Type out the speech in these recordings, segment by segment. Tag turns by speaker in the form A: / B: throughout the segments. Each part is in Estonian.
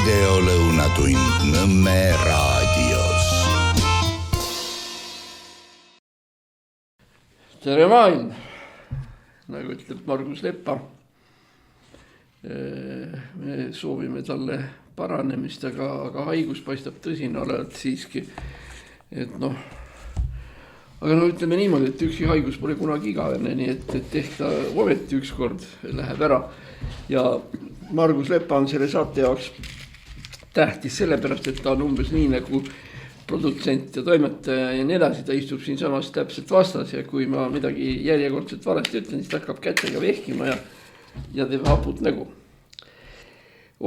A: videolõunatund Nõmme raadios.
B: Tere maailm, nagu ütleb Margus Leppa. Me soovime talle paranemist, aga haigus paistab tõsine olevat siiski. Aga ütleme niimoodi, et ükski haigus pole kunagi igavene, nii et ehk ta ometi ükskord läheb ära. Ja Margus Leppa on selle saate jaoks tähtis sellepärast, et ta on umbes nii nagu produtsent ja toimetaja ja nii edasi, ta istub siin samas täpselt vastas ja kui ma midagi järjekordselt valesti ütlen, siis ta hakkab kätega vehkima ja teeb haput nägu.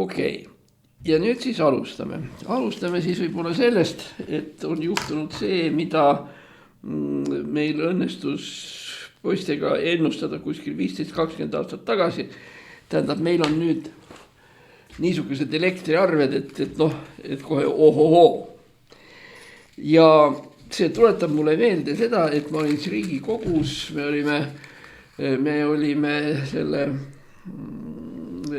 B: Okei, ja nüüd siis alustame. Alustame siis võib-olla sellest, et on juhtunud see, mida meil õnnestus poistega ennustada kuskil 15-20 aastat tagasi. Tähendab, meil on nüüd niisugused elektriarved, et kohe ohoho. Ja see tuletab mulle meelde seda, et ma olin Riigikogus, me olime selle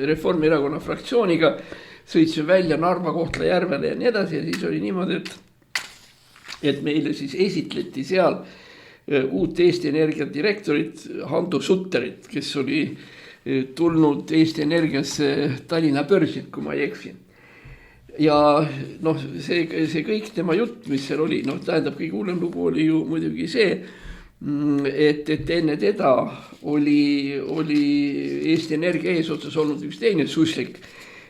B: Reformierakonna fraktsiooniga, sõitsime välja Narva Kohtla-Järvele ja nii edasi ja siis oli niimoodi, et meile siis esitleti seal uut Eesti Energia direktorit Hando Sutterit, kes oli tulnud Eesti Energiasse Tallinna börsilt, kui ma ei eksi. Ja see kõik tema jutt, mis seal oli, tähendab, kõige hullem lugu oli ju muidugi see, et enne teda oli Eesti Energia eesotsas olnud üks teine suslik,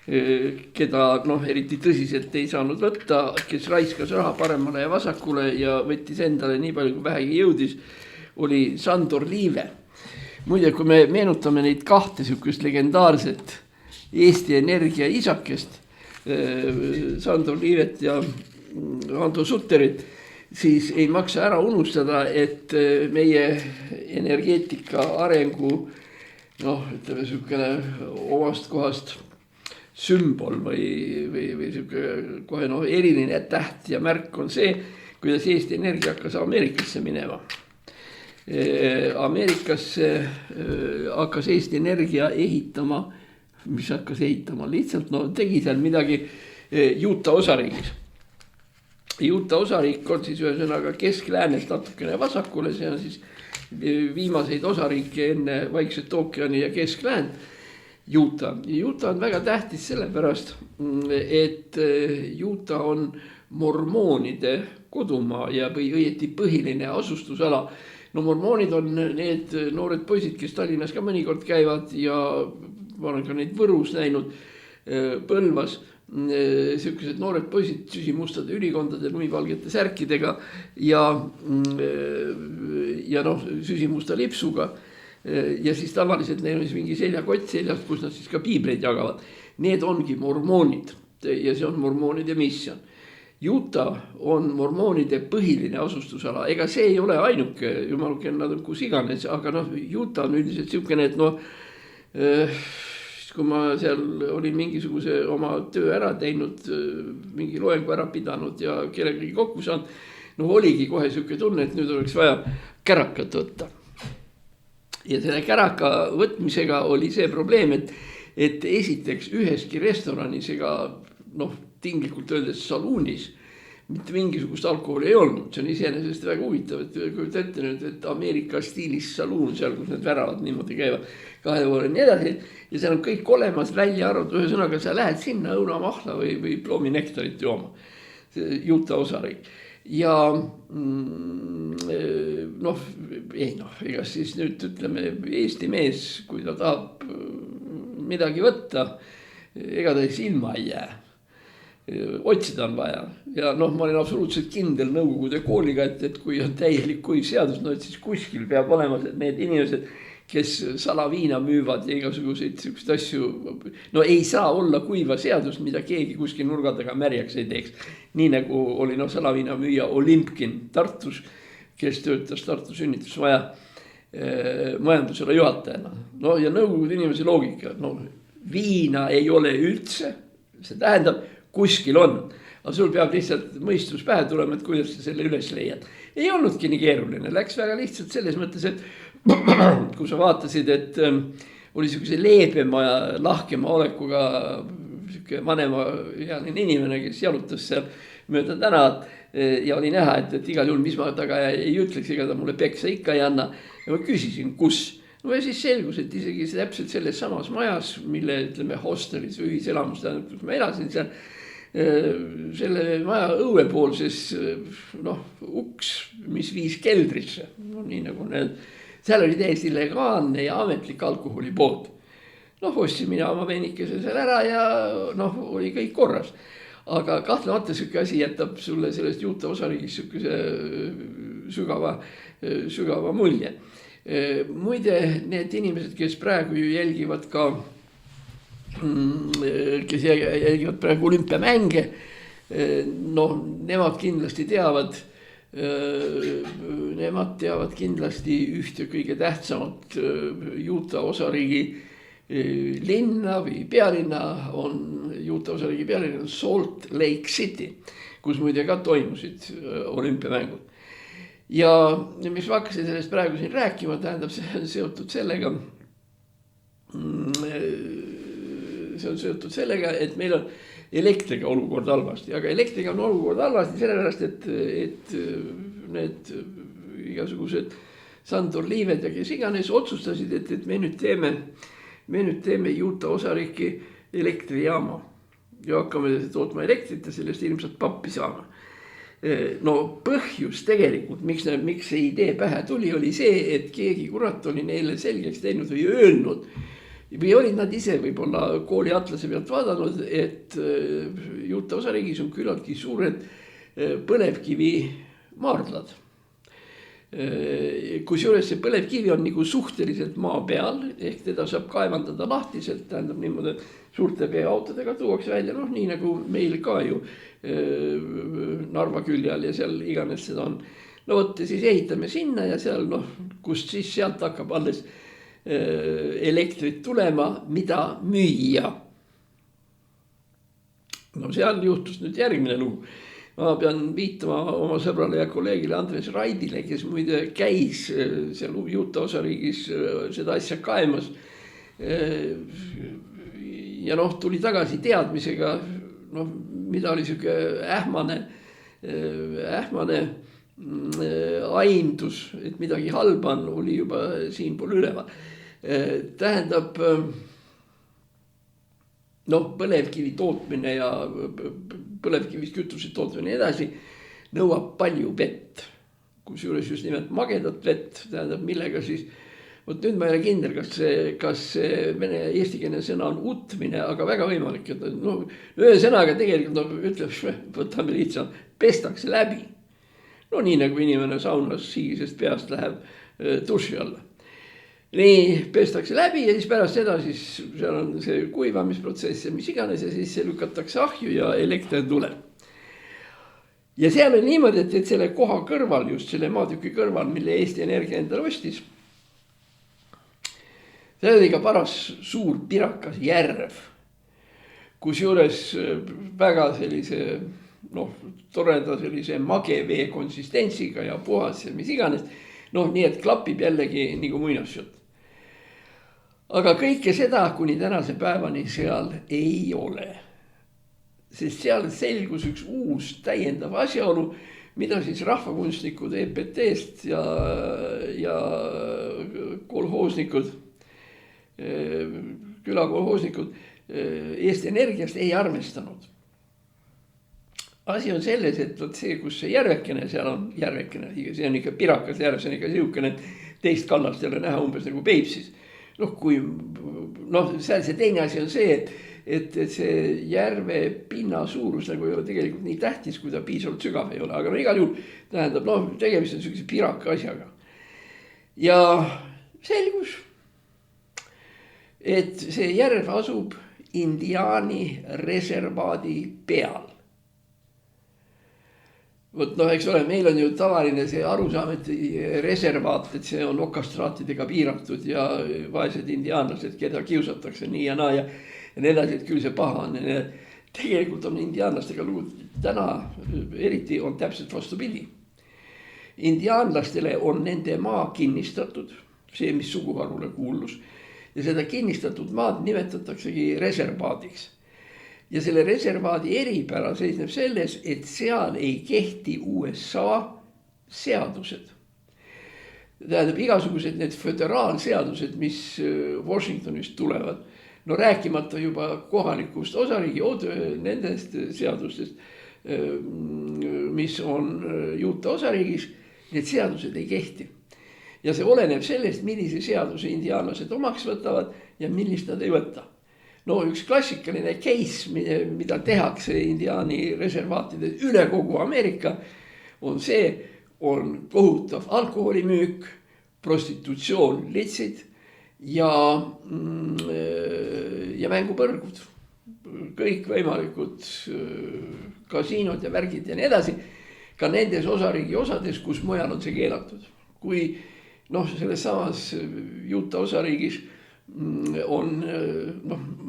B: keda eriti tõsiselt ei saanud võtta, kes raiskas raha paremale ja vasakule ja võttis endale nii palju kui vähegi jõudis, oli Sandor Liive. Muide, kui me meenutame neid kahte sihukest legendaarset Eesti Energia isakest, Sandor Liivet ja Hando Sutterit, siis ei maksa ära unustada, et meie energeetika arengu, ütleme sihukene omast kohast sümbol või kohe eriline täht ja märk on see, kuidas Eesti Energia hakkas Ameerikasse minema. Ameerikasse hakkas Eesti Energia ehitama, mis hakkas ehitama, lihtsalt tegi seal midagi Utah osariigis. Utah osariik on siis ühesõnaga Kesk-Läänest natukene vasakule, see on siis viimaseid osariike enne Vaikset ookeani ja Kesk-Läänd. Utah on väga tähtis sellepärast, et Utah on mormoonide kodumaa ja õieti põhiline asustusala. Mormoonid on need noored poisid, kes Tallinnas ka mõnikord käivad ja ma olen ka neid Võrus näinud, Põlvas. Sellised noored poisid süsimustade ülikondade, lumivalgete särkidega ja süsimusta lipsuga. Ja siis tavaliselt neil on siis mingi seljakott seljast, kus nad siis ka piibleid jagavad. Need ongi mormoonid ja see on mormoonide missioon. Utah on mormoonide põhiline asustusala. Ega see ei ole ainuke, jumaluke nad on kus iganes, aga Utah on üldiselt siukene, et kui ma seal olin mingisuguse oma töö ära teinud, mingi loengu ära pidanud ja kellegagi kokku saanud, oligi kohe siuke tunne, et nüüd oleks vaja kärakat võtta. Ja selle käraka võtmisega oli see probleem, et esiteks üheski restoranis ega tinglikult öeldes saluunis mitte mingisugust alkoholi ei olnud. See on iseenesest väga huvitav, et kujuta ette nüüd, et Ameerika stiilis saluun seal, kus need väravad niimoodi käivad kahe poole nii edasi ja seal on kõik olemas välja arvatud, ühesõnaga sa lähed sinna õunamahla või ploominektarit jooma, Utah osariik. Ja ega siis nüüd ütleme Eesti mees, kui ta tahab midagi võtta, ega ta ilma ei jää. Otsida on vaja ja ma olin absoluutselt kindel Nõukogude kooliga, et kui on täielik kuiv seadus, et siis kuskil peab olema need inimesed, kes salaviina müüvad ja igasuguseid selliseid asju. Ei saa olla kuiva seadust, mida keegi kuskil nurga taga märjaks ei teeks. Nii nagu oli salaviina müüja Olimpkin Tartus, kes töötas Tartu sünnitusmaja majandusele juhatajana. Ja Nõukogude inimese loogika, viina ei ole üldse, see tähendab, kuskil on, aga sul peab lihtsalt mõistus pähe tulema, et kuidas sa selle üles leiad. Ei olnudki nii keeruline, läks väga lihtsalt selles mõttes, et kui sa vaatasid, et oli selline leebema ja lahkema olekuga vanemaealine inimene, kes jalutas seal mööda tänavat ja oli näha, et igal juhul, mis ma taga ei ütleks, ega ta mulle peksa ikka ei anna. Ja ma küsisin, kus? No ja siis selgus, et isegi täpselt selles samas majas, mille ütleme hostelis või ühiselamus, tähendab, kus ma elasin seal, selle maja õuepoolses uks, mis viis keldrisse, nii nagu need, seal oli täiesti legaalne ja ametlik alkoholipood. Ostsin mina oma veenikese seal ära ja oli kõik korras. Aga kahtlemata selline asi jätab sulle sellest Utah osariigis sügava mulje. Muide, need inimesed, kes praegu ju jälgivad ka, kes jälgivad praegu olümpiamänge, nemad kindlasti teavad kindlasti ühte kõige tähtsamat Utah osariigi linna või pealinna on Utah osariigi pealinna Salt Lake City, kus muide ka toimusid olümpiamängud. Ja mis ma hakkasin sellest praegu siin rääkima, tähendab, see on seotud sellega, et meil on elektriga olukord halvasti, aga elektriga on olukord halvasti sellepärast, et need igasugused Sandor Liivet ja kes iganes otsustasid, et me nüüd teeme Utah osariiki elektrijaama ja hakkame tootma elektrit ja sellest ilmselt pappi saama. Põhjus tegelikult, miks see idee pähe tuli, oli see, et keegi kurat oli neile selgeks teinud või öelnud või olid nad ise võib-olla kooli atlase pealt vaadanud, et Utah osariigis on küllaltki suured põlevkivi maardlad. Kusjuures see põlevkivi on nagu suhteliselt maa peal, ehk teda saab kaevandada lahtiselt, tähendab niimoodi, et suurte veoautodega tuuakse välja, nii nagu meil ka ju Narva küljal ja seal iganes seda on. Siis ehitame sinna ja seal, kust siis sealt hakkab alles elektrit tulema, mida müüa. Seal juhtus nüüd järgmine lugu. Ma pean viitama oma sõbrale ja kolleegile Andres Raidile, kes muide käis seal Utah osariigis seda asja kaemas. Ja tuli tagasi teadmisega, mida oli siuke ähmane aimdus, et midagi halba on, oli juba siinpool üleval. Tähendab, põlevkivi tootmine ja põlevkivist kütuse tootmine ja edasi nõuab palju vett, kusjuures just nimelt magedat vett, tähendab millega siis, nüüd ma ei ole kindel, kas see eestikeelne sõna on utmine, aga väga võimalik, et ühe sõnaga tegelikult ütleb, võtame lihtsalt, pestakse läbi. Nii nagu inimene saunas sigisest peast läheb duši alla. Nii pestakse läbi ja siis pärast seda siis seal on see kuivamisprotsess ja mis iganes ja siis see lükatakse ahju ja elekter tuleb. Ja seal on niimoodi, et selle koha kõrval, just selle maatüki kõrval, mille Eesti Energia endale ostis, see oli ka paras suur pirakas järv, kusjuures väga sellise toreda sellise magevee konsistentsiga ja puhas ja mis iganes, nii et klapib jällegi nagu muinasjutt. Aga kõike seda kuni tänase päevani seal ei ole. Sest seal selgus üks uus täiendav asjaolu, mida siis rahvakunstnikud EPT-st ja kolhoosnikud, külakolhoosnikud Eesti Energiast ei arvestanud. Asi on selles, et see, kus see järvekene, seal on järvekene, see on ikka pirakas järv, see on ikka siukene teist kallast jälle näha umbes nagu Peipsis. See teine asi on see, et see järve pinna suurus nagu ei ole tegelikult nii tähtis, kui ta piisavalt sügav ei ole, aga igal juhul tähendab, tegemist on sellise piraka asjaga. Ja selgus, et see järv asub Indiaani reservaadi peal. Eks ole, meil on ju tavaline see arusaam, et reservaat, et see on okastraatidega piiratud ja vaesed indiaanlased, keda kiusatakse nii ja naa ja nii edasi, et küll see paha on. Tegelikult on indiaanlastega lugu täna eriti on täpselt vastupidi. Indiaanlastele on nende maa kinnistatud, see mis suguharule kuulus ja seda kinnistatud maad nimetataksegi reservaadiks. ja selle reservaadi eripära seisneb selles, et seal ei kehti USA seadused. Tähendab igasugused need föderaalseadused, mis Washingtonist tulevad, no rääkimata juba kohalikust osariigi nendest seadustest, mis on Utah osariigis, need seadused ei kehti. Ja see oleneb sellest, millise seaduse indiaanlased omaks võtavad ja millist nad ei võta. No üks klassikaline case, mida tehakse indiaani reservaatides üle kogu Ameerika, on see, on kohutav alkoholimüük, prostitutsioon, litsid ja mängupõrgud. Kõik võimalikud kasiinod ja värgid ja nii edasi. Ka nendes osariigi osades, kus mujal on see keelatud. Kui selles samas Utah osariigis on,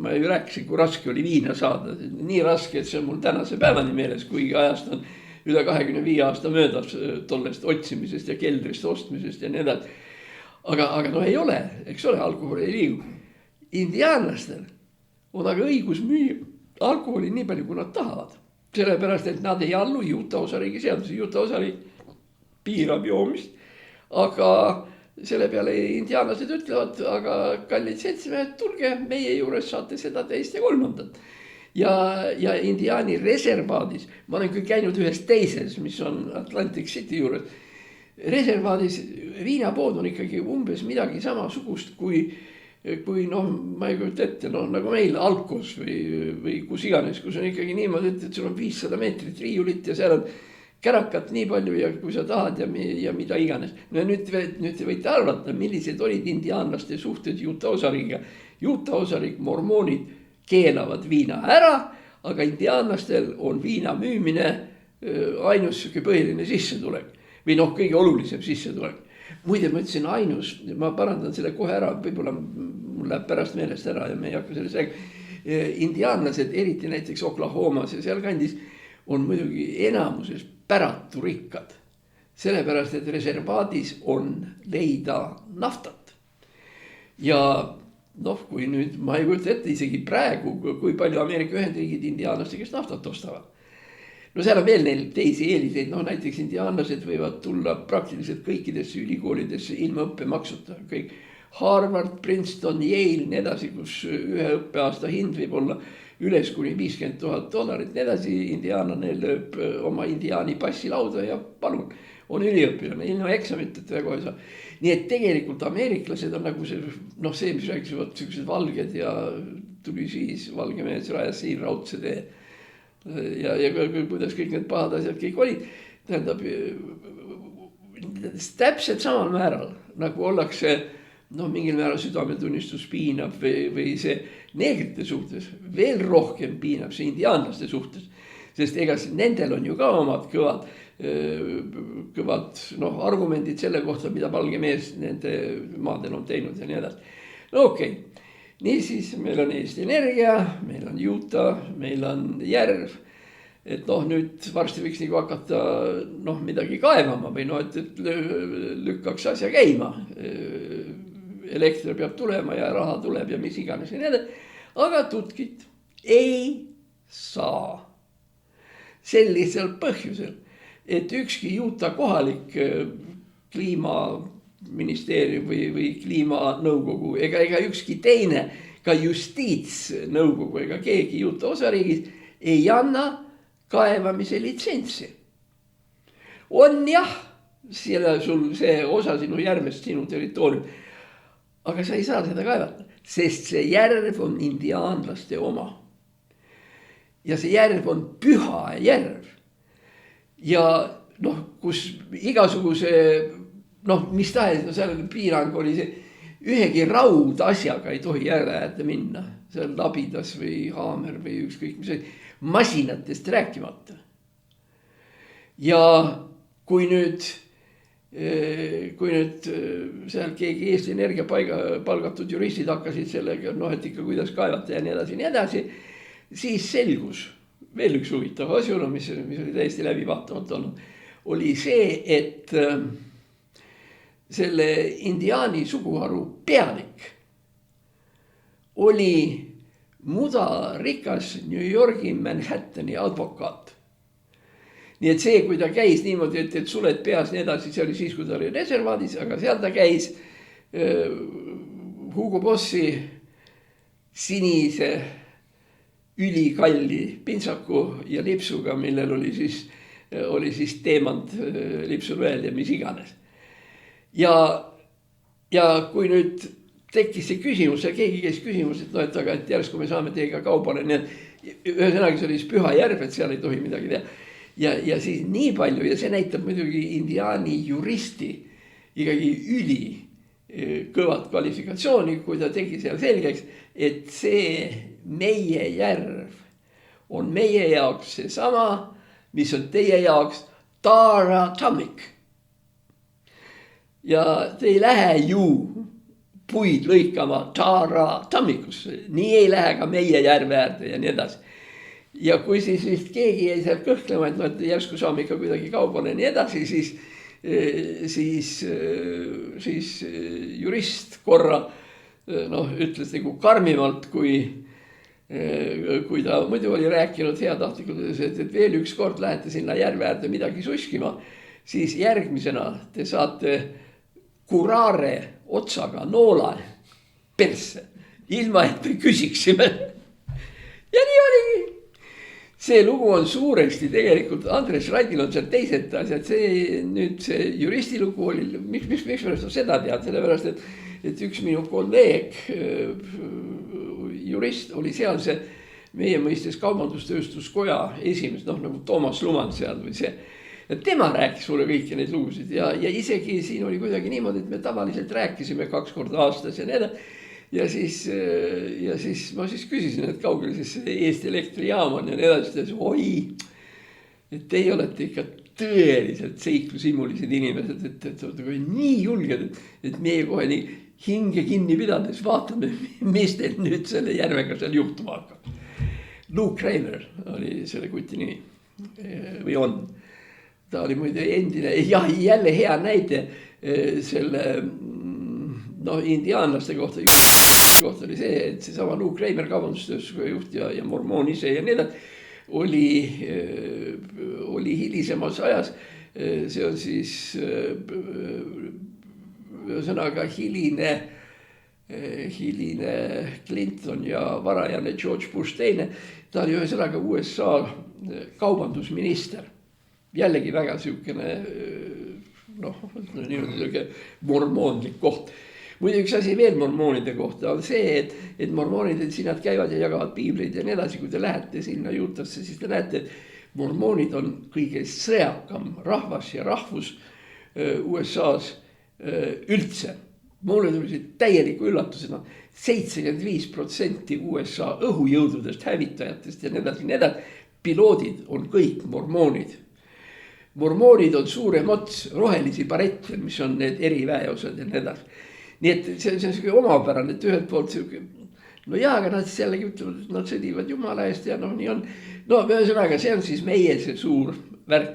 B: ma ju rääkisin, kui raske oli viina saada. Nii raske, et see on mul tänase päevani meeles, kuigi ajast on üle 25 aasta möödas tollest otsimisest ja keldrist ostmisest ja nii edasi. Aga ei ole, eks ole, alkoholi ei liigu. Indiaanlastel on aga õigus müüa alkoholi nii palju, kui nad tahavad. Sellepärast, et nad ei allu Utah osariigi seaduse. Utah osariig piirab joomist, aga selle peale indiaanlased ütlevad, aga kallid seltsimehed, tulge meie juures, saate seda teist ja kolmandat. Ja indiaani reservaadis, ma olen küll käinud ühes teises, mis on Atlantic City juures, reservaadis viinapood on ikkagi umbes midagi samasugust kui ma ei kujuta ette, nagu meil Alkos või kus iganes, kus on ikkagi niimoodi, et sul on 500 meetrit riiulit ja seal on kärakat nii palju ja kui sa tahad ja mida iganes. No nüüd te võite arvata, millised olid indiaanlaste suhted Utah osariigiga. Utah osariig, mormoonid keelavad viina ära, aga indiaanlastel on viina müümine ainus põhiline sissetulek. Või kõige olulisem sissetulek. Muide, ma ütlesin ainus, ma parandan selle kohe ära, võib-olla mul läheb pärast meelest ära ja me ei hakka sellest rääkima. Indiaanlased, eriti näiteks Oklahomas ja seal kandis, on muidugi enamuses päraturikkad. Sellepärast, et reservaadis on leida naftat. Ja kui nüüd, ma ei kujuta ette isegi praegu, kui palju Ameerika Ühendriigid indiaanlaste, kes naftat ostavad. No seal on veel neil teisi eeliseid, näiteks indiaanlased võivad tulla praktiliselt kõikidesse ülikoolidesse ilma õppemaksuta. Kõik Harvard, Princeton, Yale, nii edasi, kus ühe õppeaasta hind võib olla üles kuni $50,000, nii edasi, indiaanlane lööb oma indiaani passi lauda ja palun, on üliõpilane, ilma eksamiteta ja kohe saa. Nii et tegelikult ameeriklased on nagu see, mis rääkisivad sellised valged ja tuli siis valge mees rajas siin raudse tee. Ja kuidas kõik need pahad asjad kõik olid, tähendab täpselt samal määral, nagu ollakse mingil määral südametunnistus piinab või see neegrite suhtes veel rohkem piinab see indiaanlaste suhtes, sest ega nendel on ju ka omad kõvad argumendid selle kohta, mida valge mees nende maadel on teinud ja nii edasi. Okei. Niisiis, meil on Eesti Energia, meil on Utah, meil on järv, et nüüd varsti võiks nagu hakata midagi kaevama või et lükkaks asja käima. Elekter peab tulema ja raha tuleb ja mis iganes ja nii edasi. Aga tutkit ei saa. Sel lihtsalt põhjusel, et ükski Utah kohalik kliimaministeerium või kliimanõukogu ega ükski teine, ka justiitsnõukogu ega keegi Utah osariigis ei anna kaevamise litsentsi. On jah, sul see osa sinu järvest, sinu territoorium, aga sa ei saa seda kaevata, sest see järv on indiaanlaste oma. Ja see järv on püha järv. Ja kus igasuguse mis tahes, seal piirang oli see, ühegi raud asjaga ei tohi järve äärde minna. Seal labidas või haamer või ükskõik mis oli, masinatest rääkimata. Ja kui nüüd seal keegi Eesti Energia palgatud juristid hakkasid sellega, et ikka kuidas kaevata ja nii edasi, siis selgus veel üks huvitav asjaolu, mis oli täiesti läbi vaatamata olnud, oli see, et selle indiaani suguharu pealik oli mudarikas New Yorgi Manhattani advokaat. Nii et see, kui ta käis niimoodi, et suled peas nii edasi, see oli siis, kui ta oli reservaadis, aga seal ta käis Hugo Bossi sinise ülikalli pintsaku ja lipsuga, millel oli siis teemant lipsul veel ja mis iganes. Ja kui nüüd tekkis see küsimus ja keegi käis küsimus, et aga et järsku me saame teiega kaubale, nii et ühesõnaga see oli siis püha järv, et seal ei tohi midagi teha. Ja siis nii palju ja see näitab muidugi indiaani juristi ikkagi üli kõvat kvalifikatsiooni, kui ta tegi seal selgeks, et see meie järv on meie jaoks see sama, mis on teie jaoks Tara tammik. Ja te ei lähe ju puid lõikama Tara tammikusse, nii ei lähe ka meie järve äärde ja nii edasi. Ja kui siis vist keegi jäi seal kõhklema, et järsku saame ikka kuidagi kaubale ja nii edasi, siis jurist korra ütles nagu karmimalt, kui ta muidu oli rääkinud heatahtlikult, et veel üks kord lähete sinna järve äärde midagi suskima, siis järgmisena te saate kurare otsaga noola persse, ilma et me küsiksime. Ja nii oligi. See lugu on suuresti tegelikult, Andres Radil on seal teised asjad, see juristi lugu oli, miks ma seda tean, sellepärast, et üks minu kolleeg, jurist oli seal see meie mõistes kaubandustööstuskoja esimees, nagu Toomas Luman seal või see. Ja tema rääkis mulle kõiki neid lugusid ja isegi siin oli kuidagi niimoodi, et me tavaliselt rääkisime 2 korda aastas ja nii edasi. Ja siis ma küsisin, et kaugel siis Eesti Elektrijaam on ja nii edasi. Oi, et teie olete ikka tõeliselt seiklusimulised inimesed, et nii julged, et meie kohe nii hinge kinni pidades vaatame, mis teil nüüd selle järvega seal juhtuma hakkab. Luke Kramer oli selle kuti nimi või on. Ta oli muide endine ja jälle hea näide selle indiaanlaste kohta oli see, et see sama Luke Kramer kaubandustööstusega juht ja mormoon ise ja nii edasi oli hilisemas ajas. See on siis ühesõnaga hiline Clinton ja varajane George Bush teine. Ta oli ühesõnaga USA kaubandusminister. Jällegi väga siukene mormoonlik koht. Muide üks asi veel mormoonide kohta on see, et mormoonid, et siin nad käivad ja jagavad piibleid ja nii edasi, kui te lähete sinna Utah'sse, siis te näete, et mormoonid on kõige sõjakam rahvas ja rahvus USA's üldse. Mulle tuli täieliku üllatusena 75% USA õhujõududest, hävitajatest ja nii edasi, piloodid on kõik mormoonid. Mormoonid on suurem ots rohelisi barette, mis on need eriväeosad ja nii edasi. Nii et see on selline omapärane, et ühelt poolt aga nad jällegi ütlevad, et nad sõdivad Jumala eest ja nii on. Ühesõnaga, see on siis meie see suur värk.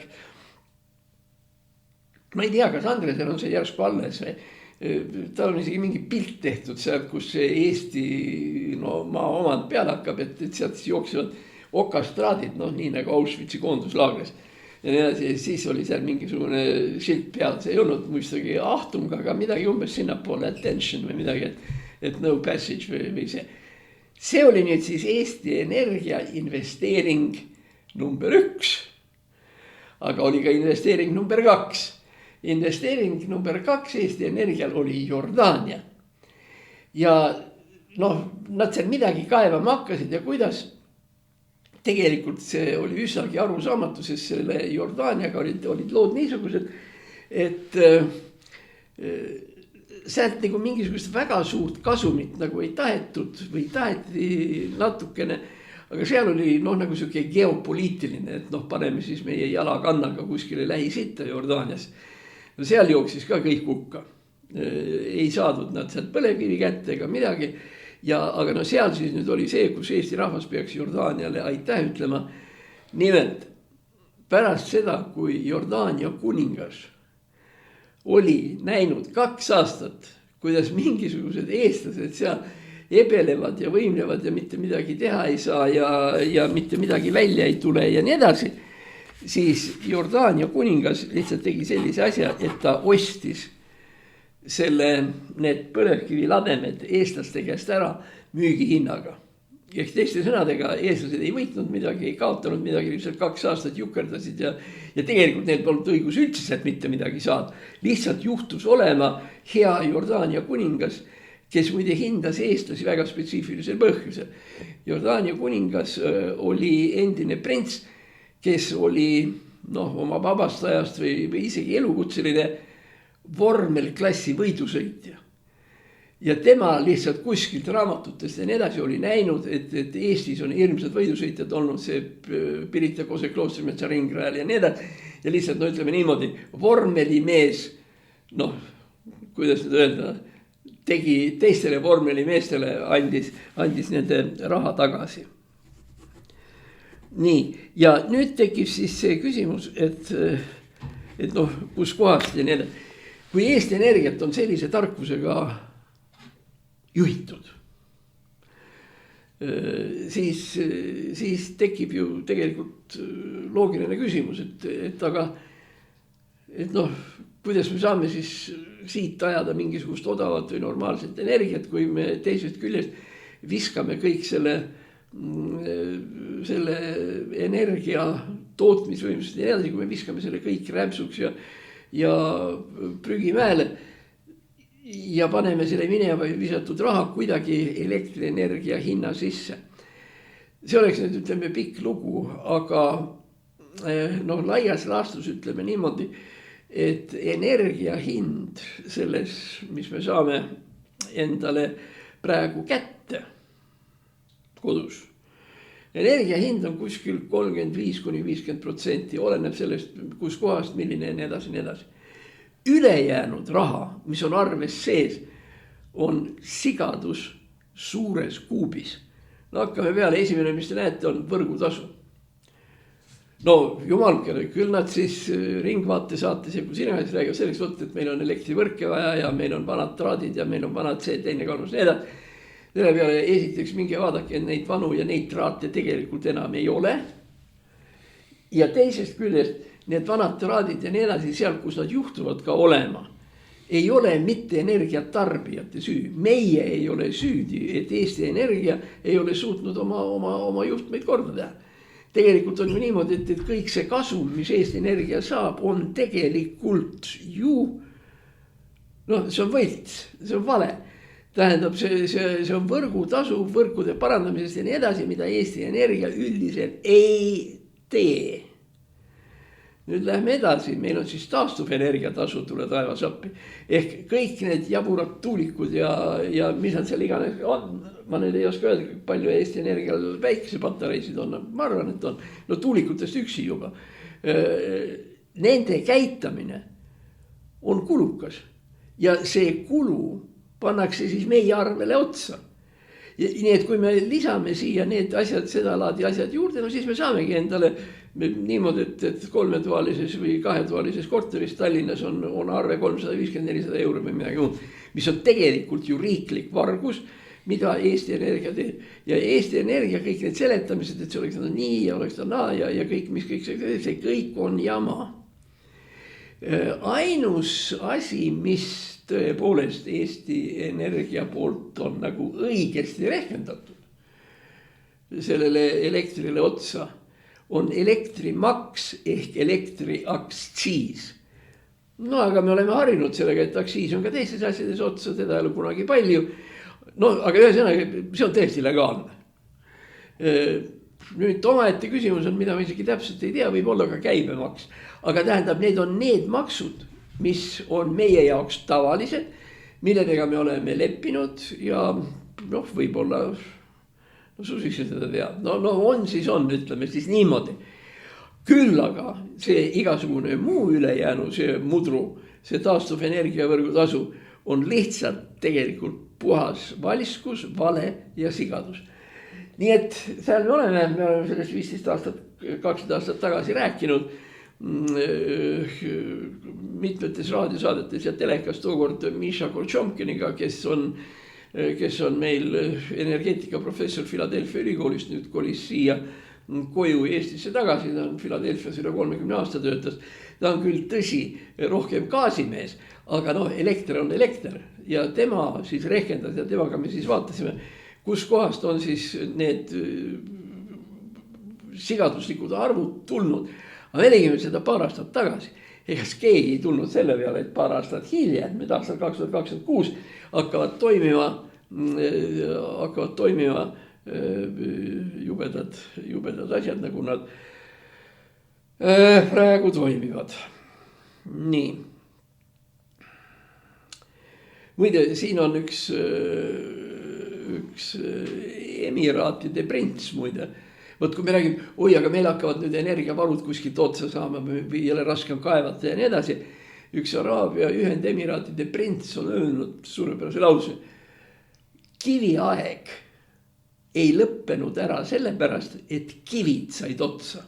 B: Ma ei tea, kas Andresel on see järsku alles. Tal on isegi mingi pilt tehtud sealt, kus see Eesti maa omand peale hakkab, et sealt jooksevad okastraadid, nii nagu Auschwitzi koonduslaagres. Ja nii edasi, siis oli seal mingisugune silt peal, see ei olnud muistagi ahtung, aga midagi umbes sinnapoole attention või midagi, et no passage või see. See oli nüüd siis Eesti Energia investeering number 1, aga oli ka investeering number 2. Investeering number 2 Eesti Energial oli Jordaania. Ja nad seal midagi kaevama hakkasid ja kuidas. Tegelikult see oli üsnagi arusaamatu, sest selle Jordaaniaga olid lood niisugused, et sealt nagu mingisugust väga suurt kasumit nagu ei tahetud või taheti natukene, aga seal oli nagu siuke geopoliitiline, et paneme siis meie jalakannaga kuskile Lähis-Itta Jordaanias. Seal jooksis ka kõik hukka. Ei saadud nad sealt põlevkivi kätte ega midagi. Aga seal siis nüüd oli see, kus Eesti rahvas peaks Jordaaniale aitäh ütlema. Nimelt, pärast seda, kui Jordaania kuningas oli näinud 2 aastat, kuidas mingisugused eestlased seal ebelevad ja võimlevad ja mitte midagi teha ei saa ja mitte midagi välja ei tule ja nii edasi. Siis Jordaania kuningas lihtsalt tegi sellise asja, et ta ostis need põlevkivilademed eestlaste käest ära müügihinnaga. Ehk teiste sõnadega eestlased ei võitnud midagi, ei kaotanud midagi, lihtsalt 2 aastat jukerdasid ja tegelikult neil polnud õigus üldse mitte midagi saada. Lihtsalt juhtus olema hea Jordaania kuningas, kes muide hindas eestlasi väga spetsiifilisel põhjusel. Jordaania kuningas oli endine prints, kes oli oma vabastajast või isegi elukutseline vormelklassi võidusõitja. Ja tema lihtsalt kuskilt raamatutest ja nii edasi oli näinud, et Eestis on hirmsad võidusõitjad olnud see Pirita Kose kloostrimetsa ringrajal ja nii edasi. Ja lihtsalt ütleme niimoodi, vormelimees, kuidas nüüd öelda, tegi teistele vormelimeestele, andis nende raha tagasi. Nii, ja nüüd tekib siis see küsimus, et kus kohast ja nii edasi. Kui Eesti Energiat on sellise tarkusega juhitud, siis tekib ju tegelikult loogiline küsimus, kuidas me saame siis siit ajada mingisugust odavat või normaalset energiat, kui me teisest küljest viskame kõik selle energia tootmisvõimsust ja edasi, kui me viskame selle kõik rämpsuks ja prügimäele ja paneme selle mineva visatud raha kuidagi elektrienergia hinna sisse. See oleks nüüd ütleme pikk lugu, aga laias laastus ütleme niimoodi, et energia hind selles, mis me saame endale praegu kätte kodus. Energia hind on kuskil 35–50%, oleneb sellest, kus kohast, milline ja nii edasi. Ülejäänud raha, mis on arves sees, on sigadus suures kuubis. Hakkame peale, esimene, mis te näete, on võrgutasu. Jumalkele, küll nad siis Ringvaate saates ja kui sina räägib selleks võtta, et meil on elektrivõrke vaja ja meil on vanad traadid ja meil on vanad see, teine, kolmas, nii edasi. Selle peale esiteks minge vaadake, et neid vanu ja neid traate tegelikult enam ei ole. Ja teisest küljest need vanad traadid ja nii edasi, seal, kus nad juhtuvad ka olema, ei ole mitte energiatarbijate süü. Meie ei ole süüdi, et Eesti Energia ei ole suutnud oma juhtmeid korda teha. Tegelikult on ju niimoodi, et kõik see kasum, mis Eesti Energia saab, on tegelikult ju, see on võlts, see on vale. Tähendab, see on võrgutasu, võrkude parandamisest ja nii edasi, mida Eesti Energia üldiselt ei tee. Nüüd läheme edasi, meil on siis taastuvenergia tasu, tule taevas appi. Ehk kõik need jaburad tuulikud ja mis nad seal iganes on, ma nüüd ei oska öelda, palju Eesti Energial päikesepatareisid on, ma arvan, et on. Tuulikutest üksi juba. Nende käitamine on kulukas ja see kulu pannakse siis meie arvele otsa. Nii et kui me lisame siia need asjad, seda laadi asjad juurde, siis me saamegi endale niimoodi, et 3-toalises või 2-toalises korteris Tallinnas on arve 350–400 euro või midagi muud, mis on tegelikult ju riiklik vargus, mida Eesti Energia teeb. Ja Eesti Energia kõik need seletamised, et see oleks nii ja oleks naa ja kõik, mis kõik see kõik on jama. Ainus asi, mis tõepoolest Eesti Energia poolt on nagu õigesti rehkendatud sellele elektrile otsa, on elektrimaks ehk elektriaktsiis. Aga me oleme harinud sellega, et aktsiis on ka teistes asjades otsa, teda ei ole kunagi palju. Aga ühesõnaga, see on täiesti legaalne. Nüüd omaette küsimus on, mida ma isegi täpselt ei tea, võib olla ka käibemaks. Aga tähendab, need on need maksud, mis on meie jaoks tavalised, milledega me oleme leppinud ja võib-olla, susiks seda tead, on siis on, ütleme siis niimoodi. Küll aga see igasugune muu ülejäänu, see mudru, see taastuvenergia võrgutasu on lihtsalt tegelikult puhas valiskus, vale ja sigadus. Nii et seal me oleme sellest 15 aastat, 20 aastat tagasi rääkinud, mitmetes raadiosaadetes ja telekas tookord Miša Kortšomkiniga, kes on kes on meil energeetikaprofessor Philadelphia ülikoolist, nüüd kolis siia koju Eestisse tagasi, ta on Philadelphia's üle 30 aasta töötas. Ta on küll tõsi rohkem gaasimees, aga noh, elekter on elekter ja tema siis rehkendas ja temaga me siis vaatasime, kus kohast on siis need sigaduslikud arvud tulnud. Aga me tegime seda paar aastat tagasi. Egas keegi ei tulnud selle peale, et paar aastat hiljem, nüüd aastal 2026 hakkavad toimima jubedad asjad, nagu nad praegu toimivad. Nii. Muide, siin on üks emiraatide prints muide. Võt kui me räägime, oi, aga meil hakkavad nüüd energiavarud kuskilt otsa saama või jälle raske on kaevata ja nii edasi. Üks Araabia Ühendemiraatide prints on öelnud suurepärase lause. Kiviaeg ei lõppenud ära sellepärast, et kivid said otsa.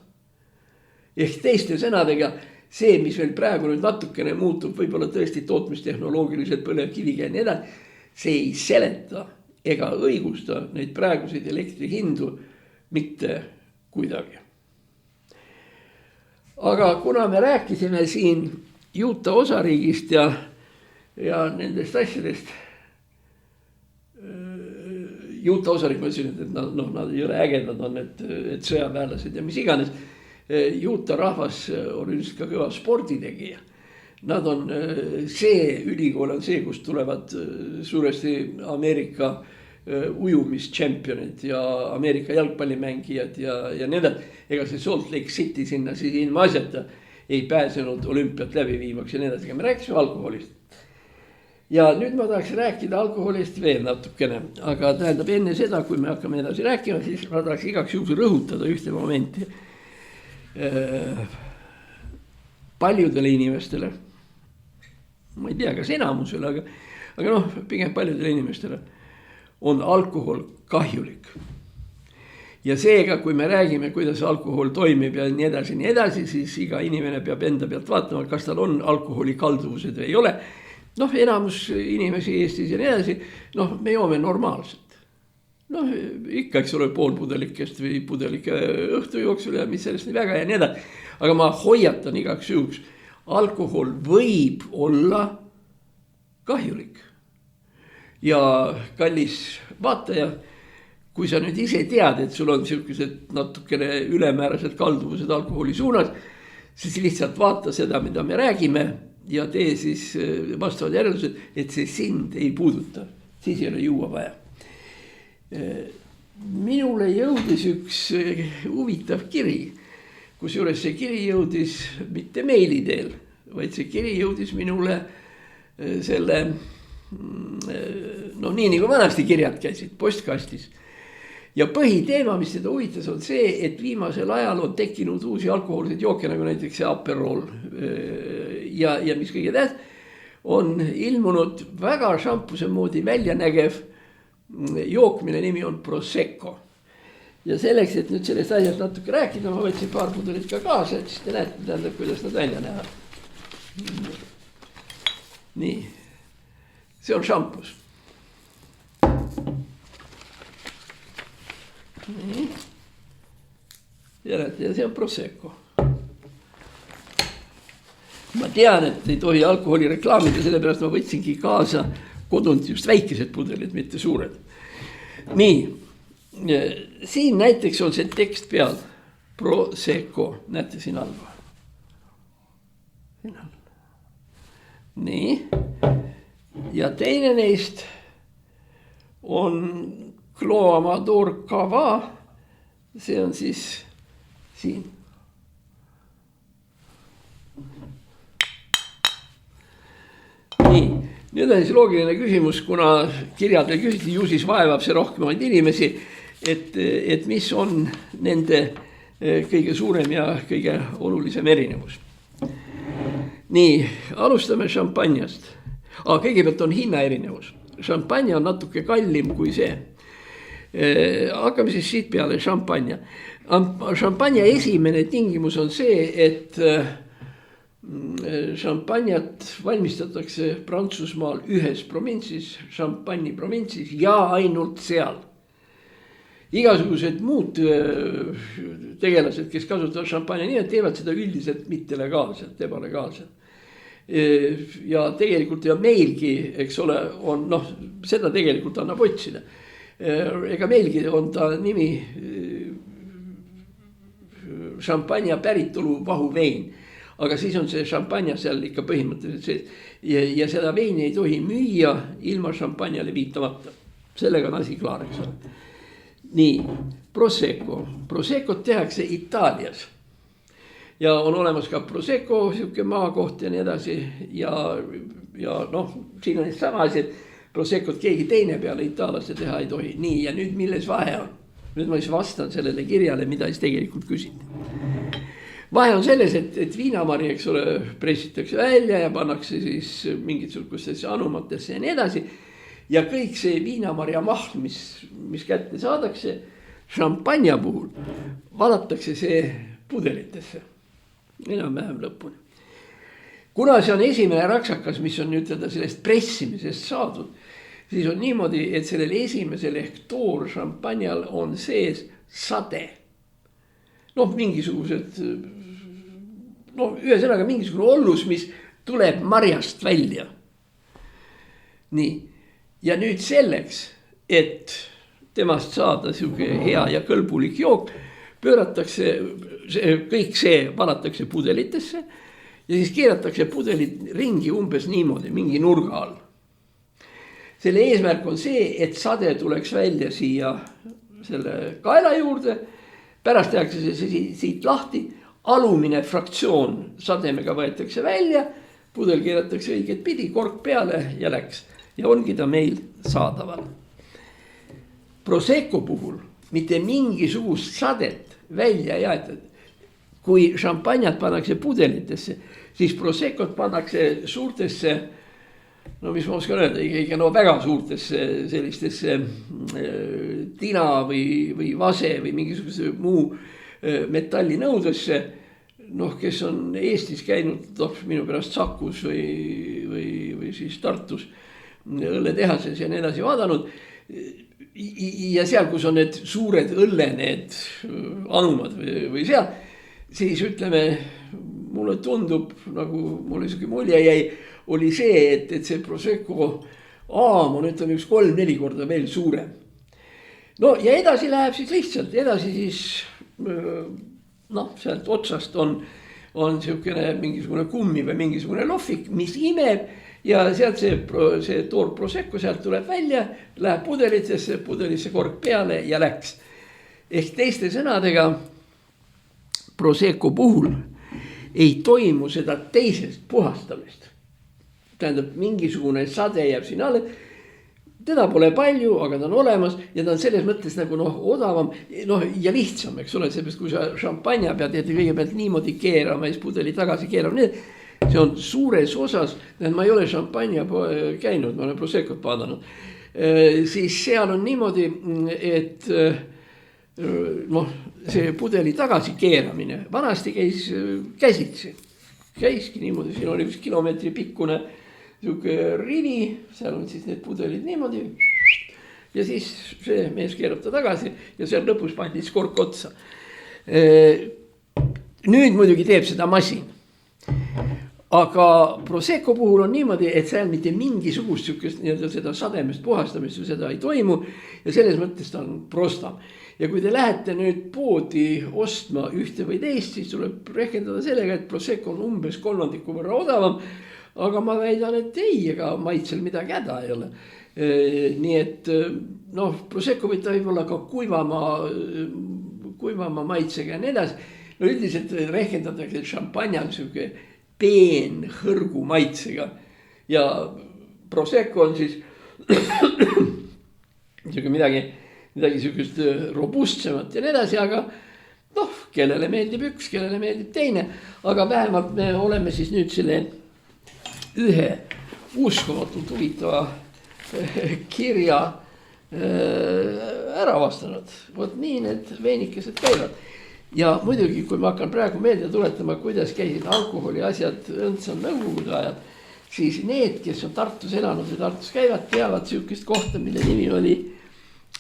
B: Ehk teiste sõnadega, see, mis veel praegu nüüd natukene muutub, võib-olla tõesti tootmistehnoloogiliselt põlevkiviga ja nii edasi, see ei seleta ega õigusta neid praeguseid elektrihindu mitte kuidagi. Aga kuna me rääkisime siin Utah osariigist ja nendest asjadest, Utah osariik, ma ütlesin, et nad ei ole ägedad, on et sõjaväelased ja mis iganes. Utah rahvas on üldiselt ka kõva sporditegija. Nad on see ülikool on see, kus tulevad suuresti Ameerika ujumistšempionid ja Ameerika jalgpallimängijad ja nii edasi. Ega see Salt Lake City sinna siis ilma asjata ei pääsenud olümpiat läbi viimaks ja nii edasi. Me rääkisime alkoholist. Ja nüüd ma tahaks rääkida alkoholist veel natukene, aga tähendab enne seda, kui me hakkame edasi rääkima, siis ma tahaks igaks juhul rõhutada ühte momenti. Paljudele inimestele, ma ei tea, kas enamusele, aga noh, pigem paljudele inimestele on alkohol kahjulik. Ja seega, kui me räägime, kuidas alkohol toimib ja nii edasi, siis iga inimene peab enda pealt vaatama, kas tal on alkoholi kalduvused või ei ole. Noh, enamus inimesi Eestis ja nii edasi, noh, me joome normaalselt. Noh, ikka, eks ole, pool pudelikest või pudelike õhtu jooksul ja mis sellest nii väga ja nii edasi. Aga ma hoiatan igaks juhuks, alkohol võib olla kahjulik. Ja kallis vaataja, kui sa nüüd ise tead, et sul on sellised natukene ülemäärased kalduvused alkoholi suunas, siis lihtsalt vaata seda, mida me räägime ja tee siis vastavad järeldused, et see sind ei puuduta, siis ei ole juua vaja. Minule jõudis üks huvitav kiri, kusjuures see kiri jõudis mitte meili teel, vaid see kiri jõudis minule selle, noh nii nagu vanasti kirjad käisid postkastis. Ja põhiteema, mis seda huvitas, on see, et viimasel ajal on tekkinud uusi alkohoolseid jooke, nagu näiteks see Aperol ja mis kõige täht, on ilmunud väga šampuse moodi välja nägev jook, mille nimi on Prosecco. Ja selleks, et nüüd sellest asjast natuke rääkida, ma võtsin paar pudelit ka kaasa, et siis te näete, tähendab, kuidas nad välja näevad. Nii, see on šampus. Nii. Ja see on Prosecco. Ma tean, et ei tohi alkoholi reklaamida, sellepärast ma võtsingi kaasa kodunt just väikesed pudelid, mitte suured. Nii, siin näiteks on see tekst peal. Prosecco, näete siin all. Nii, ja teine neist on Clos Amador Cava, see on siis siin. Nii, nüüd on siis loogiline küsimus, kuna kirjadel küsiti, ju siis vaevab see rohkemaid inimesi, et mis on nende kõige suurem ja kõige olulisem erinevus. Nii, alustame šampanjast. Kõigepealt on hinna erinevus. Šampanja on natuke kallim kui see. Hakkame siis siit peale šampanja. Šampanja esimene tingimus on see, et šampanjat valmistatakse Prantsusmaal ühes provintsis, Champagne'i provintsis ja ainult seal. Igasugused muud tegelased, kes kasutavad šampanja nimed, teevad seda üldiselt mitte legaalselt, ebalegaalselt. Ja tegelikult ja meilgi, eks ole, on seda tegelikult annab otsida. Ega meilgi on ta nimi šampanja päritolu vahuvein. Aga siis on see šampanja seal ikka põhimõtteliselt sees. Ja seda veini ei tohi müüa ilma šampanjale viitamata. Sellega on asi klaar, eks ole. Nii, Prosecco. Proseccot tehakse Itaalias. Ja on olemas ka Prosecco, siuke maakoht ja nii edasi. Ja siin on sama asi, et Proseccot keegi teine peale itaallaste teha ei tohi. Nii, ja nüüd milles vahe on? Nüüd ma siis vastan sellele kirjale, mida siis tegelikult küsiti. Vahe on selles, et viinamari, eks ole, pressitakse välja ja pannakse siis mingisugustesse anumatesse ja nii edasi. Ja kõik see viinamarja mahl, mis kätte saadakse, šampanja puhul valatakse see pudelitesse. Enam-vähem lõpuni. Kuna see on esimene raksakas, mis on ütelda sellest pressimisest saadud, siis on niimoodi, et sellel esimesel ehk toor šampanjal on sees sade. Mingisugused, ühesõnaga mingisugune ollus, mis tuleb marjast välja. Nii, ja nüüd selleks, et temast saada siuke hea ja kõlbulik jook, pööratakse, kõik see valatakse pudelitesse ja siis keeratakse pudelid ringi umbes niimoodi, mingi nurga all. Selle eesmärk on see, et sade tuleks välja siia selle kaela juurde, pärast tehakse see siit lahti, alumine fraktsioon sademega võetakse välja, pudel keeratakse õiget pidi, kork peale ja läks. Ja ongi ta meil saadaval. Prosecco puhul mitte mingisugust sadet välja ei aetud. Kui šampanjat pannakse pudelitesse, siis Proseccot pannakse suurtesse, mis ma oskan öelda, ikka väga suurtesse sellistesse tina või vase või mingisuguse muu metallinõudesse, kes on Eestis käinud minu pärast Sakus või siis Tartus õlletehases ja nii edasi vaadanud. Ja seal, kus on need suured õlle, need anumad või seal, siis ütleme, mulle tundub, nagu mulle siuke mulje jäi, oli see, et see Prosecco aam on ütleme 3-4 korda veel suurem. Ja edasi läheb siis lihtsalt, edasi siis sealt otsast on siukene mingisugune kummi või mingisugune lohvik, mis imeb ja sealt see toor Prosecco sealt tuleb välja, läheb pudelisse kork peale ja läks. Ehk teiste sõnadega Prosecco puhul ei toimu seda teisest puhastamist. Tähendab, mingisugune sade jääb siin alle. Teda pole palju, aga ta on olemas ja ta on selles mõttes nagu odavam ja lihtsam, eks ole, seepärast kui sa šampanja pead kõigepealt niimoodi keerama ja siis pudeli tagasi keerama. See on suures osas, ma ei ole šampanja käinud, ma olen Proseccot vaadanud. Siis seal on niimoodi, et see pudeli tagasi keeramine vanasti käis käsitsi. Käiski niimoodi, siin oli üks kilomeetri pikkune rivi, seal on siis need pudelid niimoodi ja siis see mees keerab ta tagasi ja seal lõpus pandi kork otsa. Nüüd muidugi teeb seda masin. Aga Prosecco puhul on niimoodi, et seal mitte mingisugust seda sademest puhastamist seda ei toimu ja selles mõttes ta on prostam. Ja kui te lähete nüüd poodi ostma ühte või teist, siis tuleb rehkendada sellega, et Prosecco on umbes 3 võrra odavam. Aga ma väidan, et ei, ega maitsel midagi häda ei ole. Nii et Prosecco võib olla ka kuivama maitsega ja nii edasi. Üldiselt rehkendatakse, et šampanja on siuke peen hõrgu maitsega. Ja Prosecco on siis midagi siukest robustsemat ja nii edasi, aga kellele meeldib üks, kellele meeldib teine. Aga vähemalt me oleme siis nüüd selle ühe uskumatult huvitava kirja ära vastanud. Vot nii need veinikesed käivad. ja muidugi, kui ma hakkan praegu meelde tuletama, kuidas käisid alkoholi asjad õndsal nõukogude ajal, siis need, kes on Tartus elanud või Tartus käivad, teavad sihukest kohta, mille nimi oli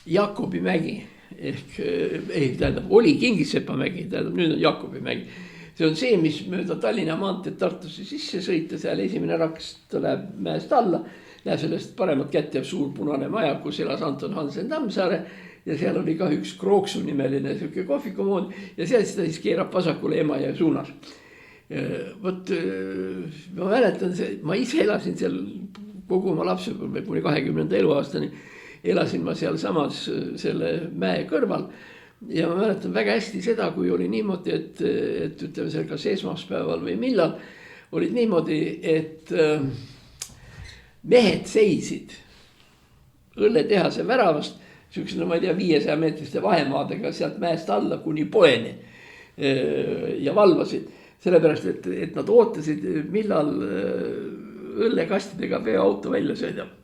B: Jakobi mägi. Ehk tähendab, oli Kingissepa mägi, tähendab nüüd on Jakobi mägi. See on see, mis mööda Tallinna maanteed Tartusse sisse sõita, seal esimene raks läheb mäest alla. Ja sellest paremat kätt jääb suur punane maja, kus elas Anton Hansen Tammsaare. Ja seal oli ka üks Krooksu nimeline sihuke kohvikumood ja seal seda siis keerab vasakule Emajõe suunas. Võt, ma mäletan, ma ise elasin seal kogu oma lapsepõlve kuni 20. eluaastani. Elasin ma seal samas selle mäe kõrval ja ma mäletan väga hästi seda, kui oli niimoodi, et ütleme seal kas esmaspäeval või millal olid niimoodi, et mehed seisid õlletehase väravast sihukese, no ma ei tea, 500 meetriste vahemaadega sealt mäest alla kuni poeni ja valvasid. Sellepärast, et nad ootasid, millal õllekastidega veoauto välja sõidab.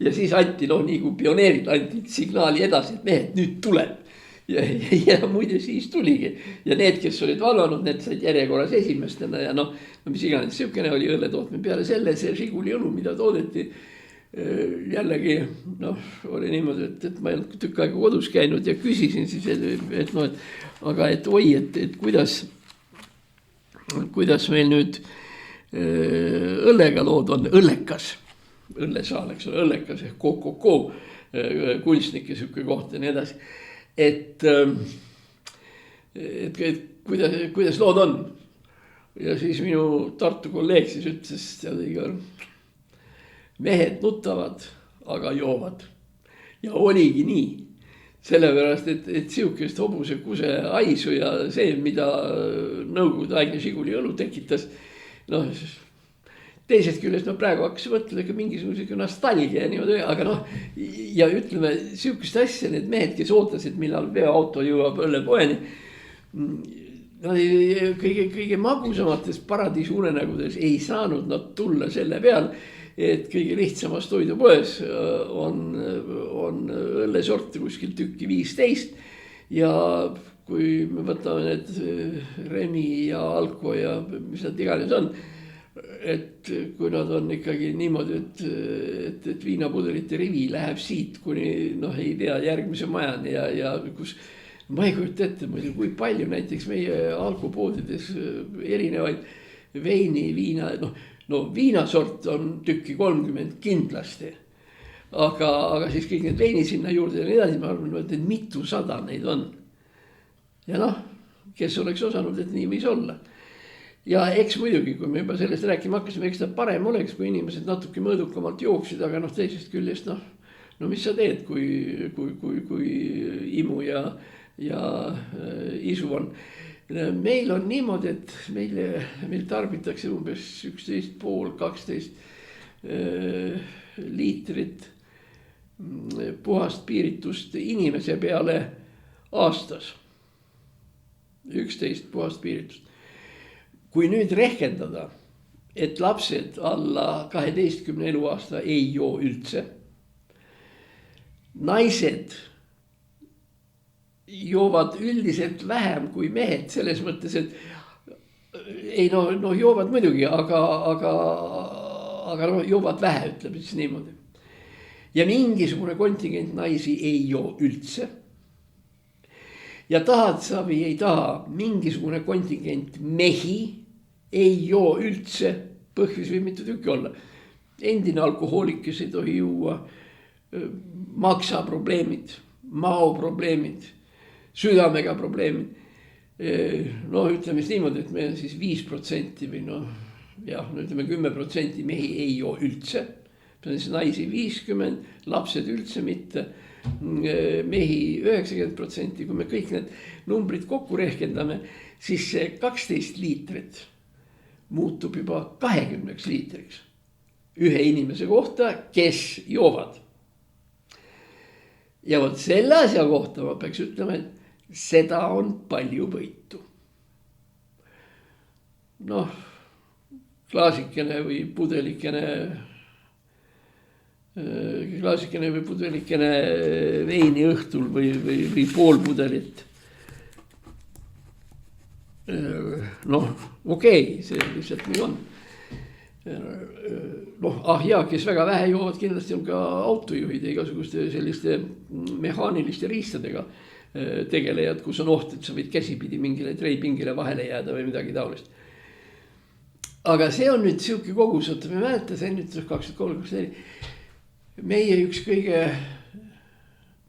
B: Ja siis anti, nii kui pioneerid anti signaali edasi, et mehed nüüd tuleb. Ja muide siis tuligi. Ja need, kes olid valvanud, need said järjekorras esimestena ja mis iganes sihukene oli õlletootmine. Peale selle see Žiguli õlu, mida toodeti, jällegi oli niimoodi, et ma ei olnud tükk aega kodus käinud ja küsisin siis, aga et oi, et kuidas meil nüüd õllega lood on, õllekas, õllesaal, eks ole, õllekas ehk KOKO, kunstnike sihuke koht ja nii edasi. Et kuidas lood on ja siis minu Tartu kolleeg siis ütles seal mehed nutavad, aga joovad. Ja oligi nii. Sellepärast, et sihukest hobuse kuse aisu ja see, mida nõukogude aegne Žiguli õlu tekitas. Teisest küljest praegu hakkas mõtleda ka mingisuguse nostalgia ja niimoodi, aga ja ütleme sihukest asja, need mehed, kes ootasid, millal veoauto jõuab õllepoeni. Kõige magusamates paradiisi unenägudes ei saanud nad tulla selle peal, et kõige lihtsamas toidupoes on õllesorte kuskil tükki 15 ja kui me võtame need Remi ja Alko ja mis nad iganes on, et kui nad on ikkagi niimoodi, et viinapudelite rivi läheb siit kuni ei tea järgmise majani ja kus ma ei kujuta ette, kui palju näiteks meie alkopoodides erinevaid veini, viina, viinasort on tükki 30 kindlasti, aga siis kõik need veini sinna juurde ja nii edasi, ma arvan, et mitusada neid on. Ja kes oleks osanud, et nii võis olla. Ja eks muidugi, kui me juba sellest rääkima hakkasime, eks ta parem oleks, kui inimesed natuke mõõdukamalt jooksid, aga teisest küljest, mis sa teed, kui imu ja isu on. Meil on niimoodi, et meil tarbitakse umbes 11,5-12 liitrit puhast piiritust inimese peale aastas. 11 puhast piiritust. Kui nüüd rehkendada, et lapsed alla 12 eluaasta ei joo üldse, naised joovad üldiselt vähem kui mehed, selles mõttes, et joovad muidugi, aga joovad vähe, ütleb siis niimoodi. Ja mingisugune kontingent naisi ei joo üldse. Ja tahad sa või ei taha, mingisugune kontingent mehi ei joo üldse, põhjus või mitu tükki olla. Endine alkohoolik, kes ei tohi juua, maksaprobleemid, maoprobleemid, südamega probleemid. Ütleme siis niimoodi, et meil on siis 5% või ütleme 10% mehi ei joo üldse. See on siis naisi 50, lapsed üldse mitte, mehi 90%. Kui me kõik need numbrid kokku rehkendame, siis see 12 liitrit muutub juba 20 liitriks ühe inimese kohta, kes joovad. Ja võt selle asja kohta ma peaks ütlema, et seda on palju võitu. Klaasikene või pudelikene veini õhtul või pool pudelit noh, okei, see lihtsalt nii on. Noh, jaa, kes väga vähe joovad, kindlasti on ka autojuhid ja igasuguste selliste mehaaniliste riistadega tegelejad, kus on oht, et sa võid käsipidi mingile treipingile vahele jääda või midagi taolist. Aga see on nüüd siuke kogus, oota, me mäletan, see on nüüd 2003-2004. Meie üks kõige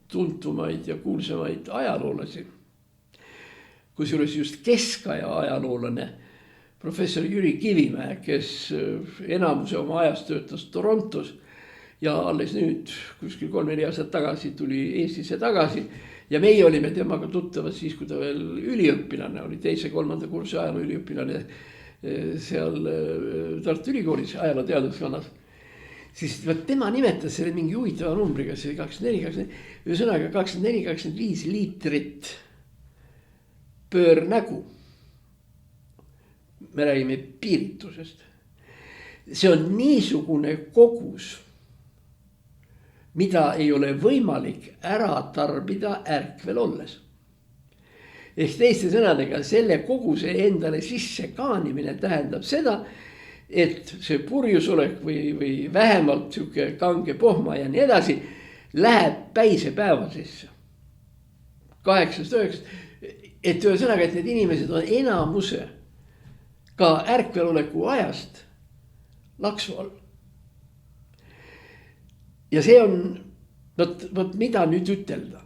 B: tuntumaid ja kuulsamaid ajaloolasi, kusjuures just keskaja ajaloolane, professor Jüri Kivimäe, kes enamuse oma ajast töötas Torontos ja alles nüüd kuskil 3-4 aastat tagasi tuli Eestisse tagasi. Ja meie olime temaga tuttavad siis, kui ta veel üliõpilane oli, 2.-3. kursi ajaloo üliõpilane seal Tartu Ülikoolis ajaloo teaduskonnas. Siis tema nimetas selle mingi huvitava numbriga, see 24, ühesõnaga 24-25 liitrit pöörnägu. Me räägime piiritusest. See on niisugune kogus, mida ei ole võimalik ära tarbida ärkvel olles. Ehk teiste sõnadega, selle koguse endale sisse kaanimine tähendab seda, et see purjusolek või vähemalt siuke kange pohma ja nii edasi läheb päisepäeva sisse. 8-9. Et ühesõnaga, et need inimesed on enamuse ka ärkveloleku ajast laksu all. Ja see on, võt mida nüüd ütelda.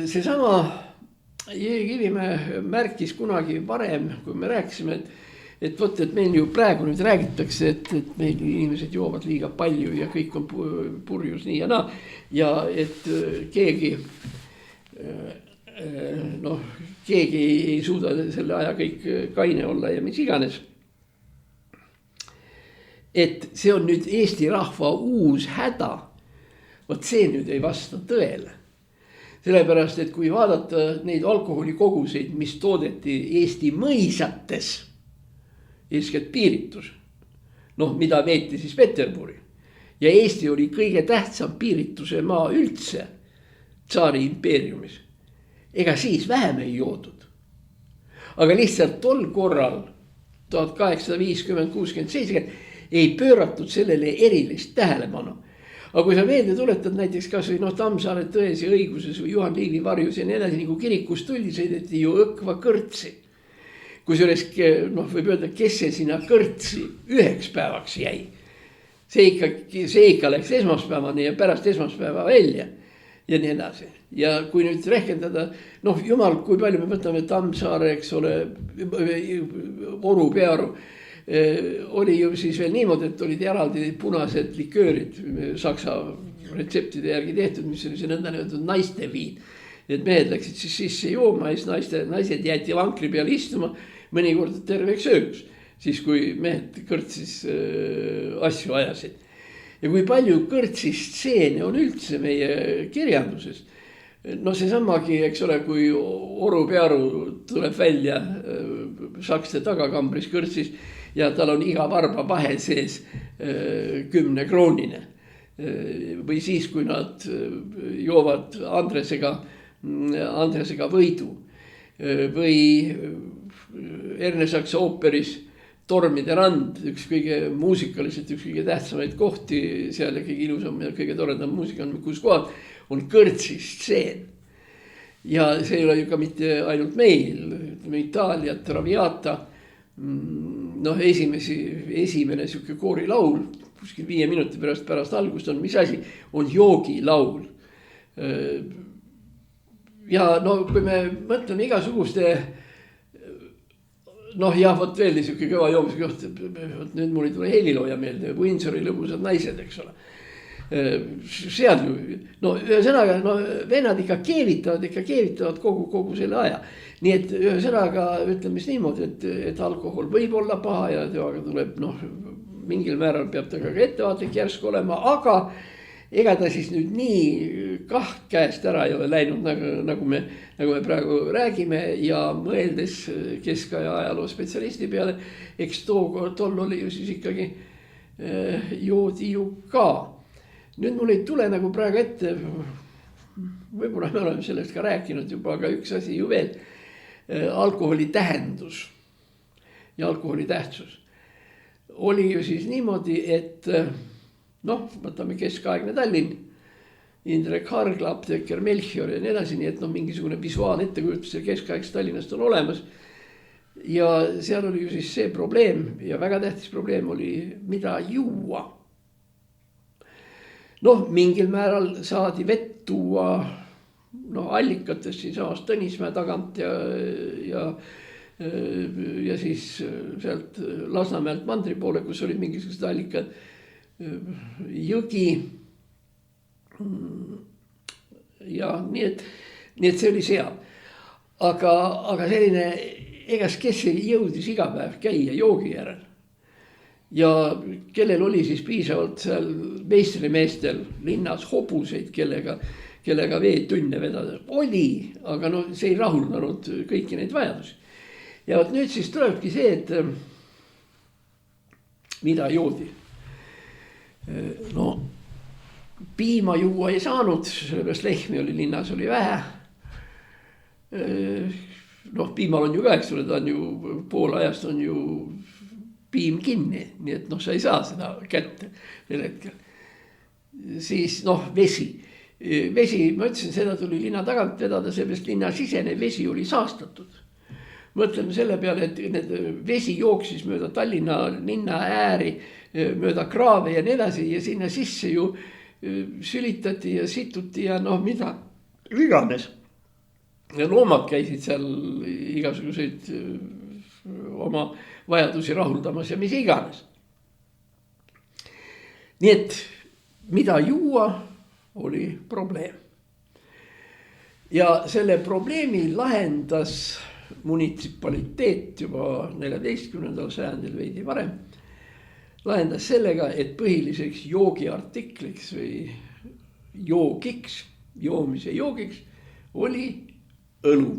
B: Seesama Jüri Kivimäe märkis kunagi varem, kui me rääkisime, et võt, et meil ju praegu nüüd räägitakse, et meil inimesed joovad liiga palju ja kõik on purjus nii ja naa. Ja et keegi ei suuda selle aja kõik kaine olla ja mis iganes. Et see on nüüd Eesti rahva uus häda. Vot see nüüd ei vasta tõele. Sellepärast, et kui vaadata neid alkoholikoguseid, mis toodeti Eesti mõisates, eeskätt piiritus, mida veeti siis Peterburi. Ja Eesti oli kõige tähtsam piirituse maa üldse tsaari impeeriumis. Ega siis vähem ei joodud. Aga lihtsalt tol korral 1850, 60, 70 ei pööratud sellele erilist tähelepanu. Aga kui sa meelde tuletad näiteks kas või Tammsaare Tões ja õiguses või Juhan Liivi varjus ja nii edasi, nagu kirikus tuldi, sõideti ju Õkva kõrtsi. Kusjuures võib öelda, kes see sinna kõrtsi 1 päevaks jäi. See ikka läks esmaspäevani ja pärast esmaspäeva välja ja nii edasi. Ja kui nüüd rehkendada, jumal, kui palju me võtame Tammsaare, eks ole, Oru, Pearu, oli ju siis veel niimoodi, et olid eraldi punased liköörid saksa retseptide järgi tehtud, mis oli see nõndanimetatud naiste viin. Et mehed läksid siis sisse jooma ja siis naised jäeti vankri peal istuma mõnikord terveks ööks, siis kui mehed kõrtsis asju ajasid. Ja kui palju kõrtsistseene on üldse meie kirjanduses. Seesamagi, eks ole, kui Oru Pearu tuleb välja sakste tagakambris kõrtsis ja tal on iga varba vahel sees 10 kroonine. Või siis, kui nad joovad Andresega võidu. Või Ernesaksa ooperis Tormide rand, üks kõige muusikaliselt, üks kõige tähtsamaid kohti, seal ja kõige ilusam ja kõige toredam muusika on, kus kohad on kõrtsistseen. Ja see ei ole ju ka mitte ainult meil, Itaalia, Traviata, esimene siuke koorilaul, kuskil 5 minuti pärast algust on, mis asi, on joogilaul. Ja kui me mõtleme igasuguste, vot veel niisugune kõva joomise koht, nüüd mul ei tule helilooja meelde, Windsori lõbusad naised, eks ole. Seal ju, ühesõnaga, vennad ikka keevitavad kogu selle aja. Nii et ühesõnaga ütleme niimoodi, et alkohol võib olla paha ja teaga tuleb, mingil määral peab ta ka ettevaatlik järsku olema, aga ega ta siis nüüd nii kaht käest ära ei ole läinud, nagu me praegu räägime ja mõeldes keskaja ajaloo spetsialisti peale, eks tol oli ju siis ikkagi joodi ju ka. Nüüd mul ei tule nagu praegu ette, võib-olla me oleme sellest ka rääkinud juba, aga üks asi ju veel. alkoholi tähendus ja alkoholi tähtsus. Oli ju siis niimoodi, et noh, võtame keskaegne Tallinn, Indrek Hargla, apteeker Melchior ja nii edasi, nii et mingisugune visuaalettekujutuse seal keskaegst Tallinnast on olemas. Ja seal oli ju siis see probleem ja väga tähtis probleem oli, mida juua. Noh, mingil määral saadi vett tuua allikatest siin samas Tõnismäe tagant ja siis sealt Lasnamäelt mandri poole, kus olid mingisugused allikad, jõgi. Ja nii et see oli seal. Aga selline, egas kes jõudis iga päev käia joogi järel. Ja kellel oli siis piisavalt seal meistrimeestel linnas hobuseid, kellega veetunne vedada. Oli, aga see ei rahuldanud kõiki neid vajadusi. Ja nüüd siis tulebki see, et mida joodi. Piima juua ei saanud, sellepärast lehmi oli linnas oli vähe. Piimal on ju ka, eks ole, ta on ju pool ajast on ju piim kinni, nii et sa ei saa seda kätte sel hetkel. Siis vesi. Vesi, ma ütlesin, seda tuli linna tagant vedada, seepärast linna sisene vesi oli saastatud. Mõtleme selle peale, et need vesi jooksis mööda Tallinna linna ääri, mööda kraave ja nii edasi ja sinna sisse ju sülitati ja situti ja mida iganes. Ja loomad käisid seal igasuguseid oma vajadusi rahuldamas ja mis iganes. Nii et mida juua oli probleem. Ja selle probleemi lahendas munitsipaliteet juba 14. sajandil veidi varem. Lahendas sellega, et põhiliseks joogiartikliks või joogiks, joomise joogiks oli õlu.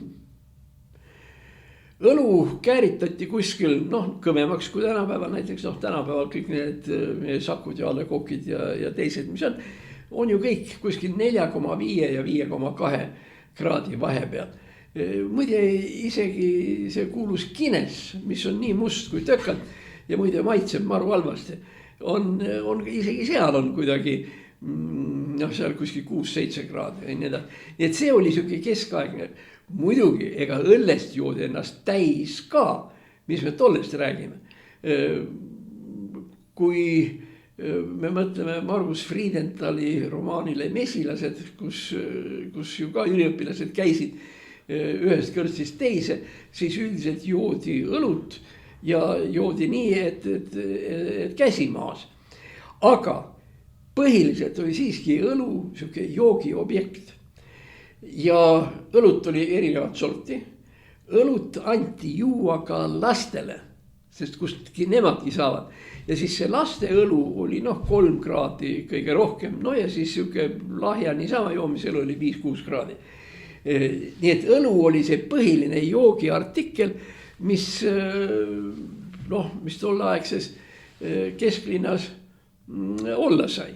B: Õlu kääritati kuskil kõvemaks kui tänapäeval, näiteks tänapäeval kõik need meie Sakud ja Allekokid ja teised, mis on ju kõik kuskil 4,5 ja 5,2 kraadi vahepeal. Muide isegi see kuulus Guinness, mis on nii must kui tökad ja muide maitseb maru halvasti, on isegi seal on kuidagi seal kuskil 6-7 kraadi ja nii edasi. Nii et see oli siuke keskaegne. Muidugi, ega õllest joodi ennast täis ka, mis me tollest räägime. Kui me mõtleme Margus Friedentali romaanile Mesilased, kus ju ka üliõpilased käisid ühest kõrtsist teise, siis üldiselt joodi õlut ja joodi nii, et käsi maas. Aga põhiliselt oli siiski õlu siuke joogiobjekt. Ja õlut oli erinevat sorti. Õlut anti juua ka lastele, sest kustki nemadki saavad. Ja siis see laste õlu oli 3 kraadi kõige rohkem. Ja siis siuke lahja niisama joomisel oli 5-6 kraadi. Nii et õlu oli see põhiline joogiartikkel, mis tolleaegses kesklinnas olla sai.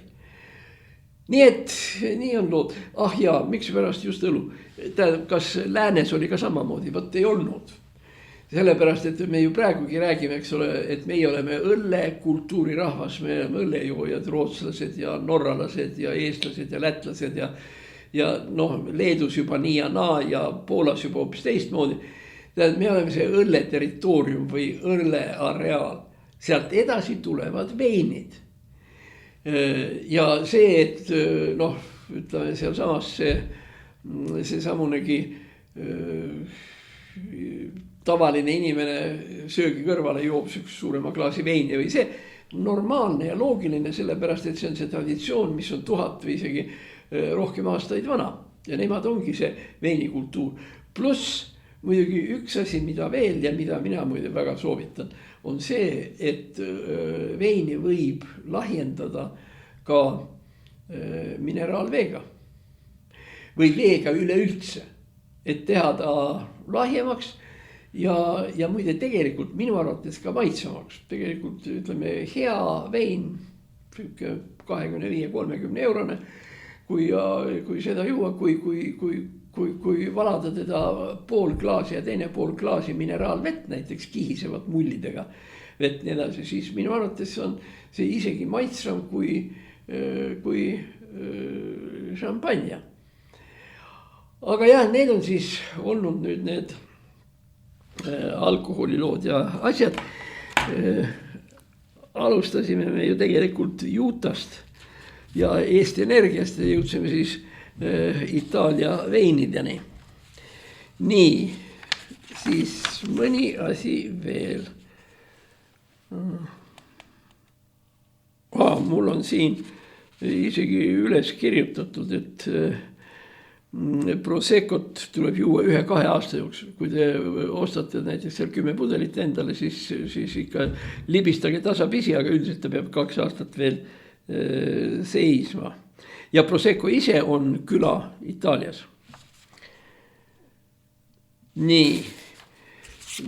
B: Nii et nii on lood. Miks pärast just õlu? Kas läänes oli ka samamoodi? Võt ei olnud. Sellepärast, et me ju praegugi räägime, eks ole, et meie oleme õllekultuuri rahvas, me oleme õllejoojad, rootslased ja norralased ja eestlased ja lätlased ja Leedus juba nii ja naa ja Poolas juba hoopis teistmoodi. Me oleme see õlle territoorium või õlle areaal. Sealt edasi tulevad veinid. Ja see, et ütleme seal samas see samunegi tavaline inimene söögi kõrvale joob suurema klaasi veini või see normaalne ja loogiline, sellepärast, et see on see traditsioon, mis on 1000 või isegi rohkem aastaid vana ja nemad ongi see veinikultuur. Pluss muidugi üks asi, mida veel ja mida mina muide väga soovitan, on see, et veini võib lahjendada ka mineraalveega või veega üleüldse, et teha ta lahjemaks ja muide tegelikult minu arvates ka maitsvamaks. Tegelikult ütleme hea vein, 25-30 eurone, kui seda juua, kui kui valada teda pool klaasi ja teine pool klaasi mineraalvett, näiteks kihisevad mullidega vett nii edasi, siis minu arvates on see isegi maitsram kui šampanja. Aga jah, need on siis olnud nüüd need alkoholilood ja asjad. Alustasime me ju tegelikult Utah'st ja Eesti Energiast ja jõudsime siis Itaalia veinideni. Nii, siis mõni asi veel. Mul on siin isegi üles kirjutatud, et Proseccot tuleb juua 1-2 aasta jooksul. Kui te ostate näiteks seal 10 pudelit endale, siis ikka libistage tasapisi, aga üldiselt ta peab 2 aastat veel seisma. Ja Prosecco ise on küla Itaalias. Nii,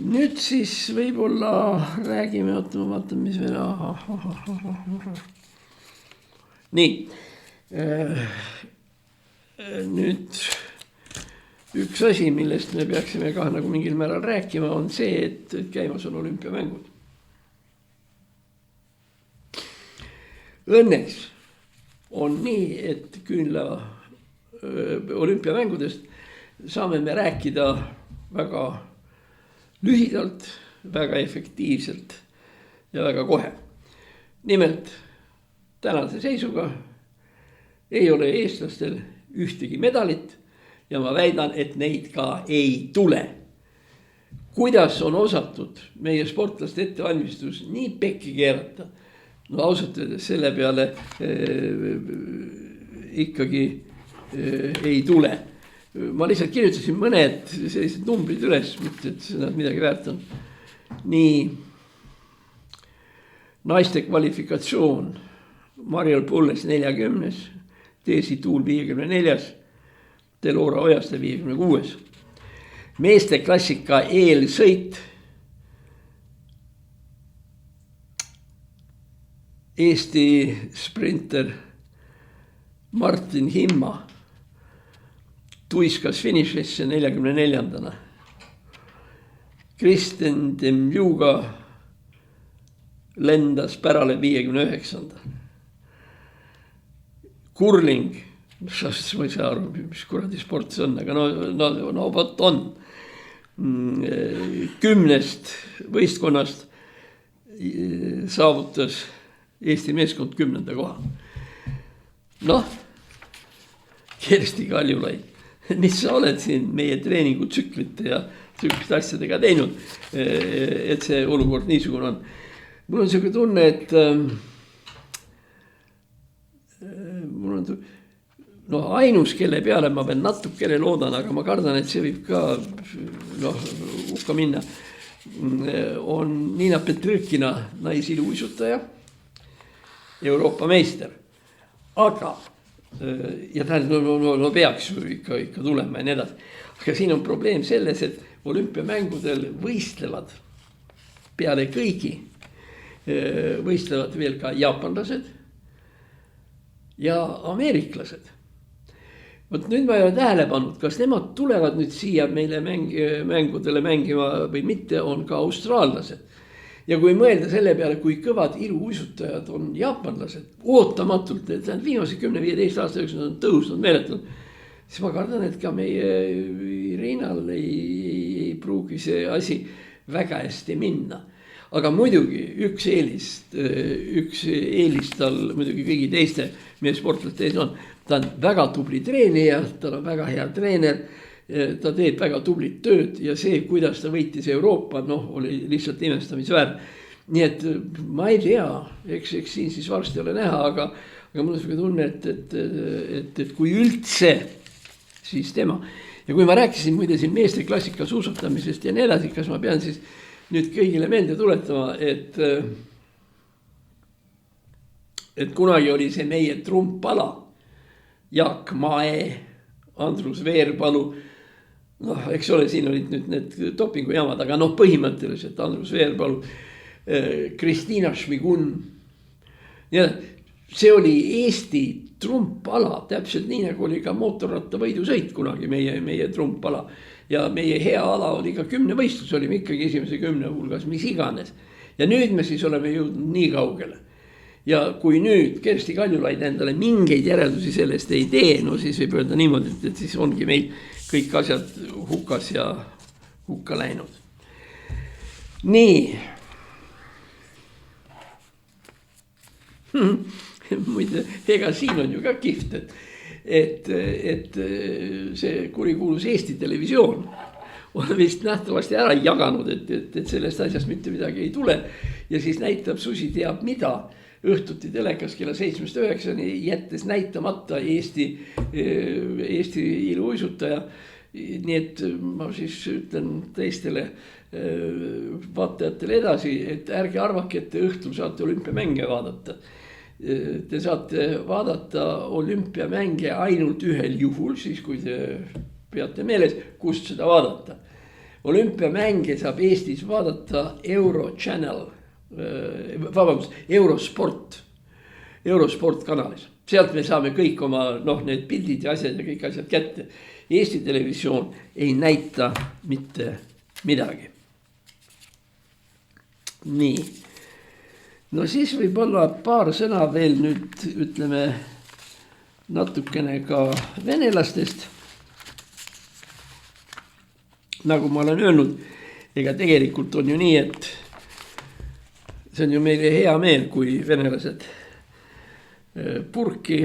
B: nüüd siis võib-olla räägime, ma vaatan, mis veel. Nii, nüüd üks asi, millest me peaksime ka nagu mingil määral rääkima, on see, et käimas on olümpiamängud. Õnneks on nii, et küünla olümpiamängudest saame me rääkida väga lühidalt, väga efektiivselt ja väga kohe. Nimelt, tänase seisuga ei ole eestlastel ühtegi medalit ja ma väidan, et neid ka ei tule. Kuidas on osatud meie sportlaste ettevalmistus nii pekki keerata? No ausalt öeldes selle peale ikkagi ei tule. Ma lihtsalt kirjutasin mõned sellised numbrid üles, mitte et nad midagi väärt on. Nii, naiste kvalifikatsioon, Mariel Pulles 40, Teesi Tuul 54, Delora Ojaste 56. Meeste klassika eelsõit, Eesti sprinter Martin Himma tuiskas finišisse 44. Kristen Demjuga lendas pärale 59. Kurling, ma ei saa aru, mis kuradi sport see on, aga no võt on. 10 võistkonnast saavutas Eesti meeskond 10. koha. Noh, Kersti Kaljulaid, mis sa oled siin meie treeningutsüklite ja tsüklite asjadega teinud, et see olukord niisugune on. Mul on selline tunne, et mul on ainus, kelle peale ma veel natukene loodan, aga ma kardan, et see võib ka hukka minna, on Niina Petrõkina naisiluuisutaja, Euroopa meister. Aga, ja tähendab, peaks ju ikka tulema ja nii edasi. Aga siin on probleem selles, et olümpiamängudel võistlevad peale kõigi, võistlevad veel ka jaapanlased ja ameeriklased. Võt nüüd ma ei ole tähele pannud, kas nemad tulevad nüüd siia meile mängudele mängima või mitte, on ka austraallased. Ja kui mõelda selle peale, kui kõvad iluuisutajad on jaapanlased, ootamatult, et viimase 10-15 aasta jooksul on tõusnud meeletult, siis ma kardan, et ka meie Irinal ei pruugi see asi väga hästi minna. Aga muidugi üks eelis tal muidugi kõigi teiste meie sportlaste ees on. Ta on väga tubli treenija, ta on väga hea treener, ta teeb väga tublit tööd ja see, kuidas ta võitis Euroopa, oli lihtsalt imestamisväärne. Nii et ma ei tea, eks siin siis varsti ole näha, aga mul on selline tunne, et kui üldse, siis tema. Ja kui ma rääkisin muide siin meeste klassika suusatamisest ja nii edasi, kas ma pean siis nüüd kõigile meelde tuletama, et kunagi oli see meie trumpala, Jaak Mae, Andrus Veerpalu, eks ole, siin olid nüüd need dopingujamad, aga põhimõtteliselt Andrus Veerpalu, Kristiina Šmigun. Ja see oli Eesti trumpala, täpselt nii nagu oli ka mootorratta võidusõit kunagi meie trumpala. Ja meie hea ala oli ka 10 võistlus, olime ikkagi esimese 10 hulgas, mis iganes. Ja nüüd me siis oleme jõudnud nii kaugele. Ja kui nüüd Kersti Kaljulaid endale mingeid järeldusi sellest ei tee, no siis võib öelda niimoodi, et siis ongi meil kõik asjad hukas ja hukka läinud. Nii. Muide, ega siin on ju ka kihvt, et see kurikuulus Eesti Televisioon on vist nähtavasti ära jaganud, et sellest asjast mitte midagi ei tule. Ja siis näitab Susi teab mida õhtuti telekas kella 7-9, jättes näitamata Eesti iluuisutaja. Nii et ma siis ütlen teistele vaatajatele edasi, et ärge arvake, et te õhtul saate olümpiamänge vaadata. Te saate vaadata olümpiamänge ainult ühel juhul, siis kui te peate meeles, kust seda vaadata. Olümpiamänge saab Eestis vaadata Eurosport kanalis. Sealt me saame kõik oma need pildid ja asjad ja kõik asjad kätte. Eesti Televisioon ei näita mitte midagi. Nii. No siis võib-olla paar sõna veel nüüd ütleme natukene ka venelastest. Nagu ma olen öelnud, ega tegelikult on ju nii, et see on ju meile hea meel, kui venelased purki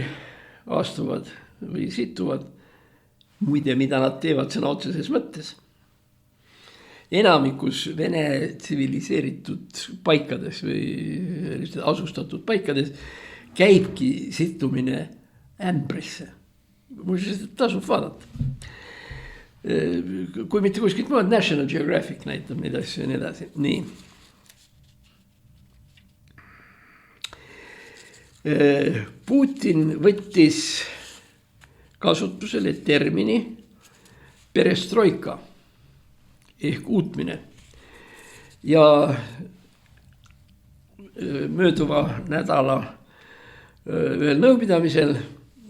B: astuvad või situvad. Muide, mida nad teevad sõna otseses mõttes. Enamikus Vene tsiviliseeritud paikades või asustatud paikades käibki sittumine ämbrisse. Muuseas, tasub vaadata. Kui mitte kuskilt muud, National Geographic näitab neid asju ja nii edasi. Nii. Putin võttis kasutusele termini perestroika ehk uutmine. Ja mööduva nädala ühel nõupidamisel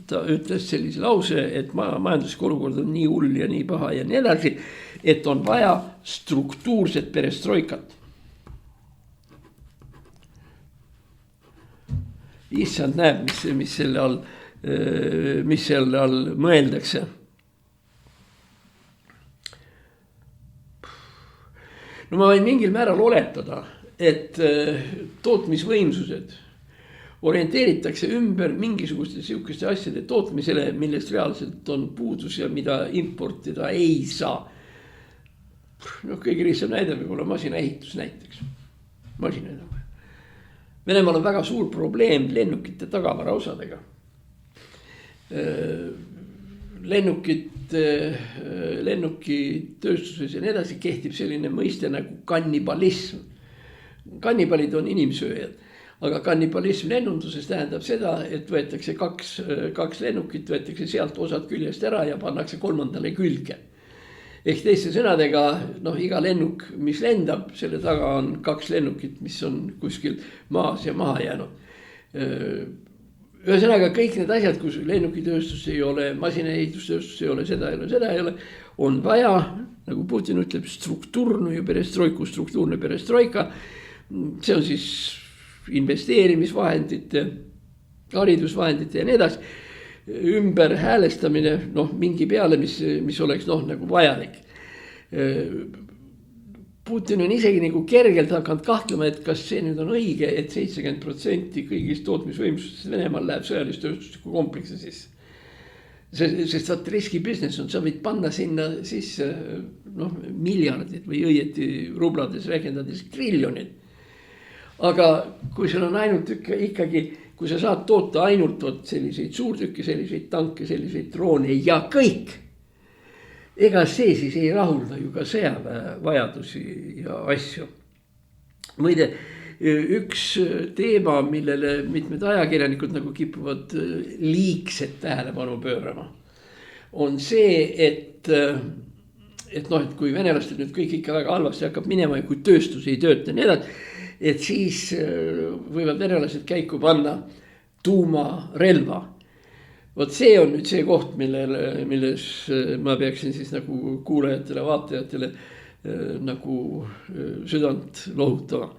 B: ta ütles sellise lause, et majanduslik olukord on nii hull ja nii paha ja nii edasi, et on vaja struktuurset perestroikat. Issand näeb, mis selle all mõeldakse. No ma võin mingil määral oletada, et tootmisvõimsused orienteeritakse ümber mingisuguste sihukeste asjade tootmisele, millest reaalselt on puudus ja mida importida ei saa. Kõige lihtsam näide võib olla masinaehitus näiteks. Masinaehitus. Venemaal on väga suur probleem lennukite tagavaraosadega. Lennukitööstuses ja nii edasi kehtib selline mõiste nagu kannibalism. Kannibalid on inimsööjad, aga kannibalism lennunduses tähendab seda, et võetakse kaks lennukit, võetakse sealt osad küljest ära ja pannakse kolmandale külge. Ehk teiste sõnadega, iga lennuk, mis lendab, selle taga on 2 lennukit, mis on kuskil maas ja maha jäänud. Ühesõnaga kõik need asjad, kus lennukitööstus ei ole, masinaehitustööstus ei ole, seda ei ole, on vaja, nagu Putin ütleb, struktuurne perestroika. See on siis investeerimisvahendite, haridusvahendite ja nii edasi. Ümber häälestamine mingi peale, mis oleks nagu vajalik. Putin on isegi nagu kergelt hakanud kahtlema, et kas see nüüd on õige, et 70% kõigist tootmisvõimsustest Venemaal läheb sõjalistööstusliku kompleksi sisse. Sest vaat riski business on, sa võid panna sinna sisse miljardid või õieti rublades rehkendades triljonid. Aga kui sul on ainult ikkagi, kui sa saad toota ainult selliseid suurtükke, selliseid tanke, selliseid droone ja kõik, ega see siis ei rahulda ju ka sõjaväe vajadusi ja asju. Muide, üks teema, millele mitmed ajakirjanikud nagu kipuvad liigset tähelepanu pöörama, on see, et kui venelastel nüüd kõik ikka väga halvasti hakkab minema ja kui tööstus ei tööta nii edasi, et siis võivad venelased käiku panna tuumarelva. vot see on nüüd see koht, milles ma peaksin siis nagu kuulajatele, vaatajatele nagu südant lohutama.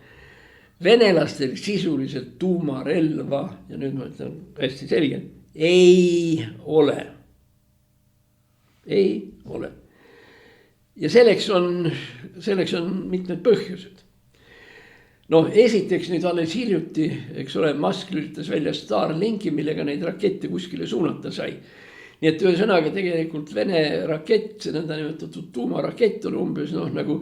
B: Venelastel sisuliselt tuumarelva, ja nüüd ma ütlen hästi selge, ei ole. Ei ole. Ja selleks on mitmed põhjused. Noh, esiteks nüüd alles hiljuti, eks ole, Musk lülitas välja Starlinki, millega neid rakette kuskile suunata sai. Nii et ühesõnaga tegelikult Vene rakett, see nõnda nimetatud tuumarakett on umbes nagu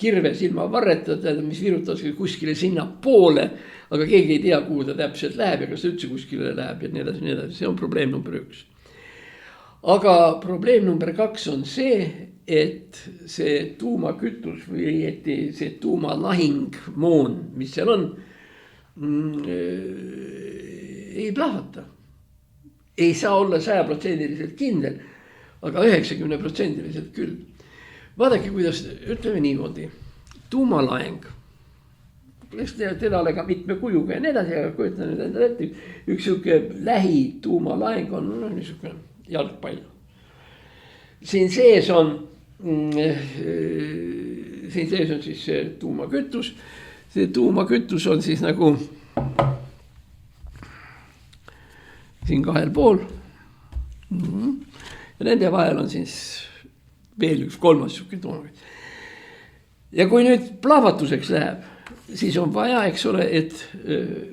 B: kirves ilma varreta, mis virutakse kuskile sinna poole, aga keegi ei tea, kuhu ta täpselt läheb ja kas ta üldse kuskile läheb ja nii edasi. See on probleem number 1. Aga probleem number 2 on see, et see tuumakütus või see tuumalahingmoon, mis seal on, ei plahvata. Ei saa olla 100% kindel, aga 90% küll. Vaadake, kuidas, ütleme niimoodi, tuumalahing, teda ole ka mitme kujuga ja nii edasi, aga kujutan nüüd endale ette, üks siuke lähi tuumalahing on niisugune jalgpall. Siin sees on siis see tuumakütus. See tuumakütus on siis nagu siin 2 pool. Ja nende vahel on siis veel üks 3. siuke tuumakütus. Ja kui nüüd plahvatuseks läheb, siis on vaja, eks ole, et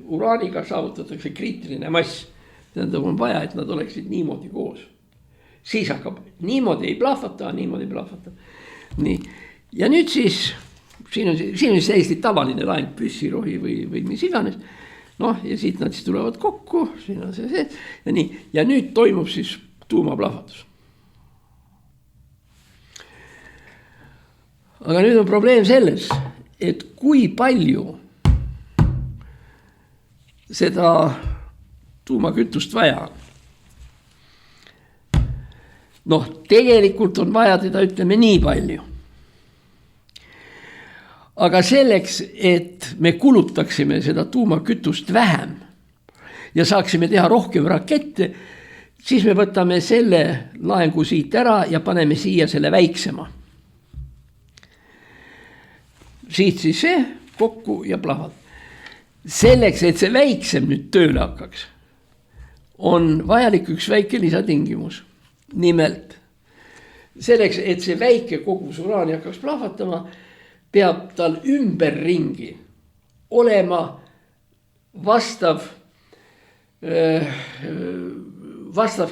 B: uraaniga saavutatakse kriitiline mass. Tähendab, on vaja, et nad oleksid niimoodi koos. Siis hakkab, niimoodi ei plahvata, niimoodi ei plahvata. Nii. Ja nüüd siis, siin on täiesti tavaline lahing, püssirohi või mis iganes. Noh, ja siit nad siis tulevad kokku, siin on see ja nii. Ja nüüd toimub siis tuumaplahvatus. Aga nüüd on probleem selles, et kui palju seda tuumakütust vaja on. Noh, tegelikult on vaja teda, ütleme, nii palju. Aga selleks, et me kulutaksime seda tuumakütust vähem ja saaksime teha rohkem rakette, siis me võtame selle laengu siit ära ja paneme siia selle väiksema. Siit siis see kokku ja plahvad. Selleks, et see väiksem nüüd tööle hakkaks, on vajalik üks väike lisatingimus. Nimelt, selleks, et see väike kogus uraani hakkaks plahvatama, peab tal ümberringi olema vastav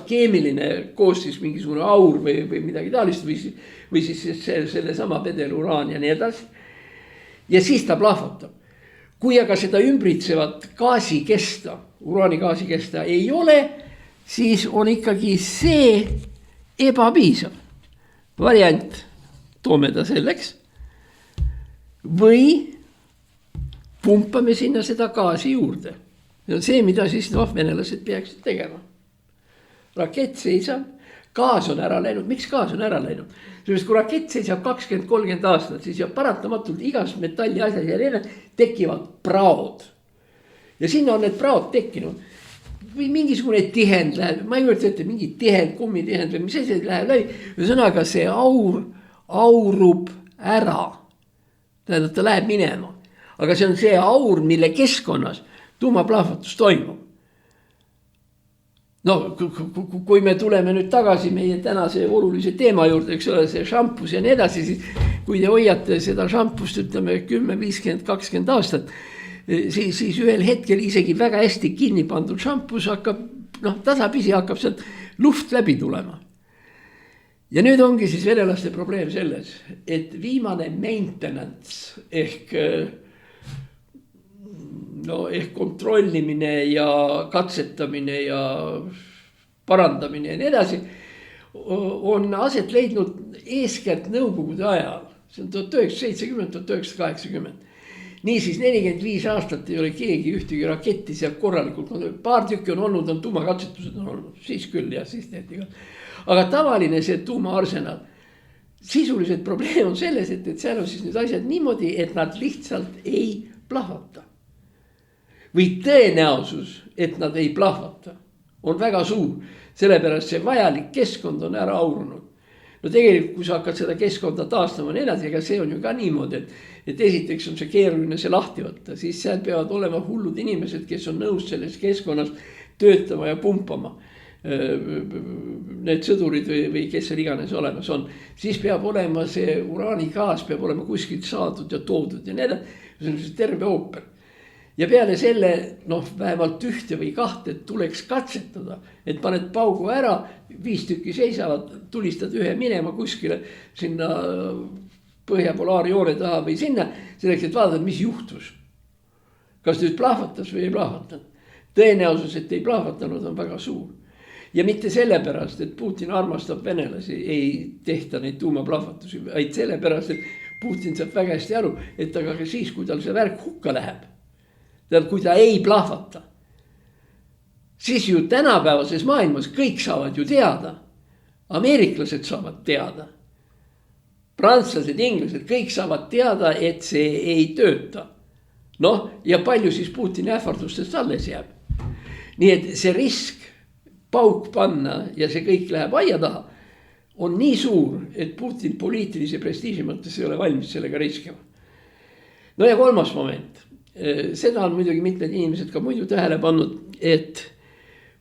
B: keemiline koostis, mingisugune aur või midagi taolist või siis selle sama pedeluraan ja nii edasi. Ja siis ta plahvatab. Kui aga seda ümbritsevat gaasikesta, uraanigaasikesta ei ole, siis on ikkagi see ebapiisav variant. Toome ta selleks. Või pumpame sinna seda gaasi juurde. See on see, mida siis venelased peaksid tegema. Rakett seisab, gaas on ära läinud. Miks gaas on ära läinud? Sest kui rakett seisab 20-30 aastat, siis paratamatult igas metalli asjas ja neile tekivad praod. Ja sinna on need praod tekkinud. Või mingisugune tihend läheb, ma ei kujuta ette, mingi tihend, kummitihend või mis asi läheb läbi. Ühesõnaga see aurub ära. Tähendab, ta läheb minema. Aga see on see aur, mille keskkonnas tuumaplahvatus toimub. No, kui me tuleme nüüd tagasi meie tänase olulise teema juurde, eks ole, see šampus ja nii edasi, siis kui te hoiate seda šampust, ütleme 10, 50, 20 aastat, siis ühel hetkel isegi väga hästi kinni pandud šampus hakkab, tasapisi hakkab sealt luft läbi tulema. Ja nüüd ongi siis venelaste probleem selles, et viimane maintenance ehk kontrollimine ja katsetamine ja parandamine ja nii edasi on aset leidnud eeskätt nõukogude ajal. See on 1970-1980. Niisiis 45 aastat ei ole keegi ühtegi raketti seal korralikult. Paar tükki on olnud, tuumakatsetused on olnud. Siis küll ja siis tehti ka. Aga tavaline see tuumaarsenal. Sisuliselt probleem on selles, et seal on siis need asjad niimoodi, et nad lihtsalt ei plahvata. Või tõenäosus, et nad ei plahvata, on väga suur. sellepärast see vajalik keskkond on ära aurunud. No tegelikult, kui sa hakkad seda keskkonda taastama nii edasi, ega see on ju ka niimoodi, et esiteks on see keeruline see lahti võtta, siis seal peavad olema hullud inimesed, kes on nõus selles keskkonnas töötama ja pumpama. Need sõdurid või kes seal iganes olemas on, siis peab olema see uraanigaas, peab olema kuskilt saadud ja toodud ja nii edasi. See on terve ooper. Ja peale selle, vähemalt ühte või kahte tuleks katsetada, et paned paugu ära, 5 tükki seisavad, tulistad ühe minema kuskile sinna põhjapolaarjoone taha või sinna, selleks, et vaadata, mis juhtus. Kas nüüd plahvatas või ei plahvatanud. Tõenäosus, et ei plahvatanud, on väga suur. Ja mitte sellepärast, et Putin armastab venelasi, ei tehta neid tuumaplahvatusi, vaid sellepärast, et Putin saab väga hästi aru, et aga siis, kui tal see värk hukka läheb, kui ta ei plahvata, siis ju tänapäevases maailmas kõik saavad ju teada. Ameeriklased saavad teada. Prantslased, inglased, kõik saavad teada, et see ei tööta. Ja palju siis Putini ähvardustest alles jääb. Nii et see risk pauk panna ja see kõik läheb aia taha on nii suur, et Putin poliitilise prestiiži mõttes ei ole valmis sellega riskima. Ja kolmas moment. Seda on muidugi mitmed inimesed ka muidu tähele pannud, et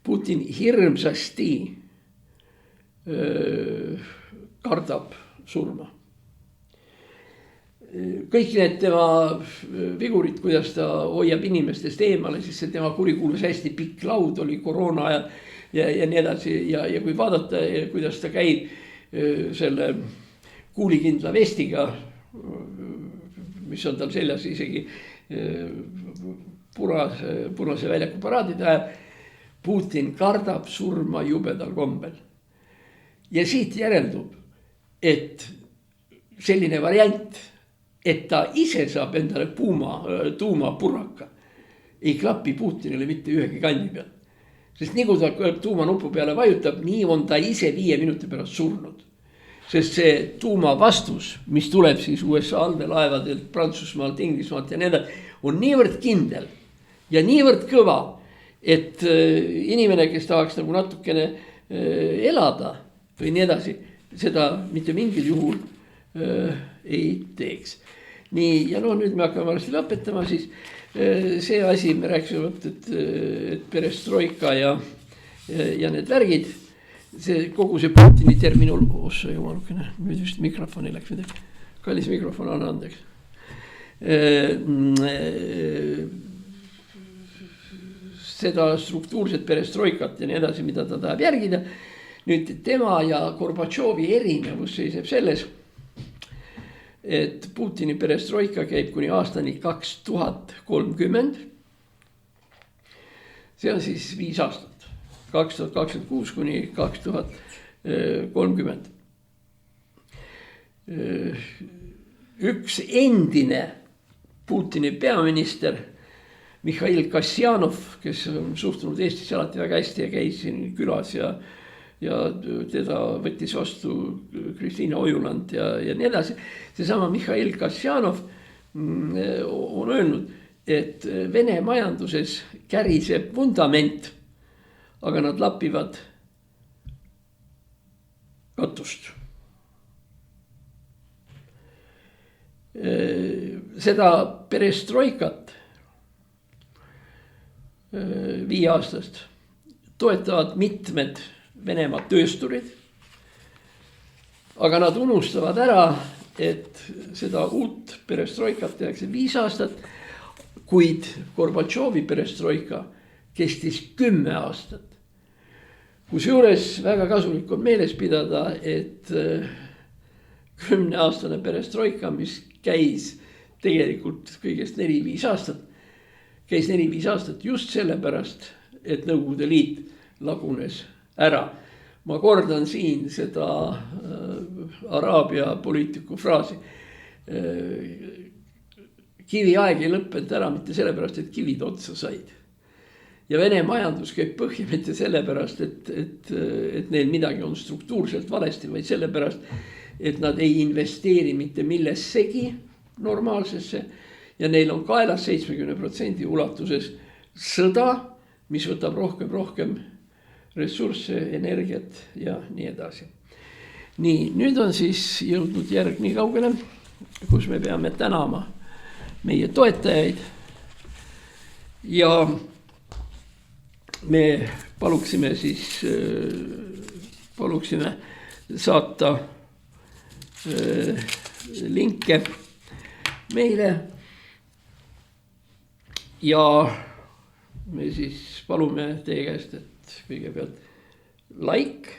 B: Putin hirmsasti kardab surma. Kõik need tema vigurid, kuidas ta hoiab inimestest eemale, siis see tema kurikuulus hästi pikk laud oli koroona ajal ja nii edasi. Ja kui vaadata, kuidas ta käib selle kuulikindla vestiga, mis on tal seljas isegi punase väljaku paraadide ajal, Putin kardab surma jubedal kombel. Ja siit järeldub, et selline variant, et ta ise saab endale tuumapurraka, ei klapi Putinile mitte ühegi kandi peal. Sest nii kui ta tuumanupu peale vajutab, nii on ta ise 5 minuti pärast surnud. Sest see tuumavastus, mis tuleb siis USA allveelaevadelt, Prantsusmaalt, Inglismaalt ja nii edasi, on niivõrd kindel ja niivõrd kõva, et inimene, kes tahaks nagu natukene elada või nii edasi, seda mitte mingil juhul ei teeks. Nii, ja nüüd me hakkame varsti lõpetama, siis see asi, me rääkisime, et perestroika ja need värgid, see kogu see Putini terminoloogia jumalukene, nüüd just mikrofoni läks midagi, kallis mikrofon, anna andeks. Seda struktuurset perestroikat ja nii edasi, mida ta tahab järgida. Nüüd tema ja Gorbatšovi erinevus seiseb selles, et Putini perestroika käib kuni aastani 2030. See on siis 5 aastat. 2026 kuni 2030. Üks endine Putini peaminister Mihhail Kasjanov, kes on suhtunud Eestis alati väga hästi ja käis siin külas ja teda võttis vastu Kristiina Ojuland ja nii edasi. Seesama Mihhail Kasjanov on öelnud, et Vene majanduses käriseb vundament, aga nad lapivad katust. Seda perestroikat 5 aastast toetavad mitmed Venemaa töösturid, aga nad unustavad ära, et seda uut perestroikat tehakse 5 aastat, kuid Gorbatšovi perestroika kestis 10 aastat. Kusjuures väga kasulik on meeles pidada, et 10-aastane perestroika, mis käis tegelikult kõigest 4-5 aastat, käis 4-5 aastat just sellepärast, et Nõukogude Liit lagunes ära. Ma kordan siin seda araabia poliitiku fraasi. Kiviaeg ei lõppenud ära mitte sellepärast, et kivid otsa said. Ja Vene majandus käib põhja mitte sellepärast, et neil midagi on struktuurselt valesti, vaid sellepärast, et nad ei investeeri mitte millessegi normaalsesse ja neil on kaelas 70% ulatuses sõda, mis võtab rohkem ressursse, energiat ja nii edasi. Nii, nüüd on siis jõudnud järg nii kaugele, kus me peame tänama meie toetajaid ja me paluksime saata linke meile ja me siis palume teie käest, et kõigepealt like,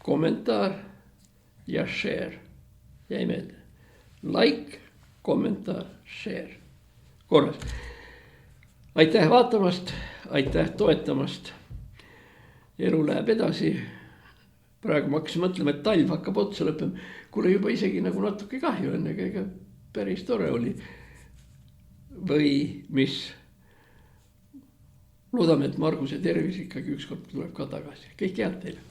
B: kommentaar ja share. Jäi meelde. Like, kommentaar, share. Korras. Aitäh vaatamast, aitäh toetamast. Elu läheb edasi. Praegu ma hakkasin mõtlema, et talv hakkab otsa lõppema. Kuule juba isegi nagu natuke kahju on, ega päris tore oli. Või mis? Loodame, et Marguse tervis ikkagi ükskord tuleb ka tagasi. Kõik head teile.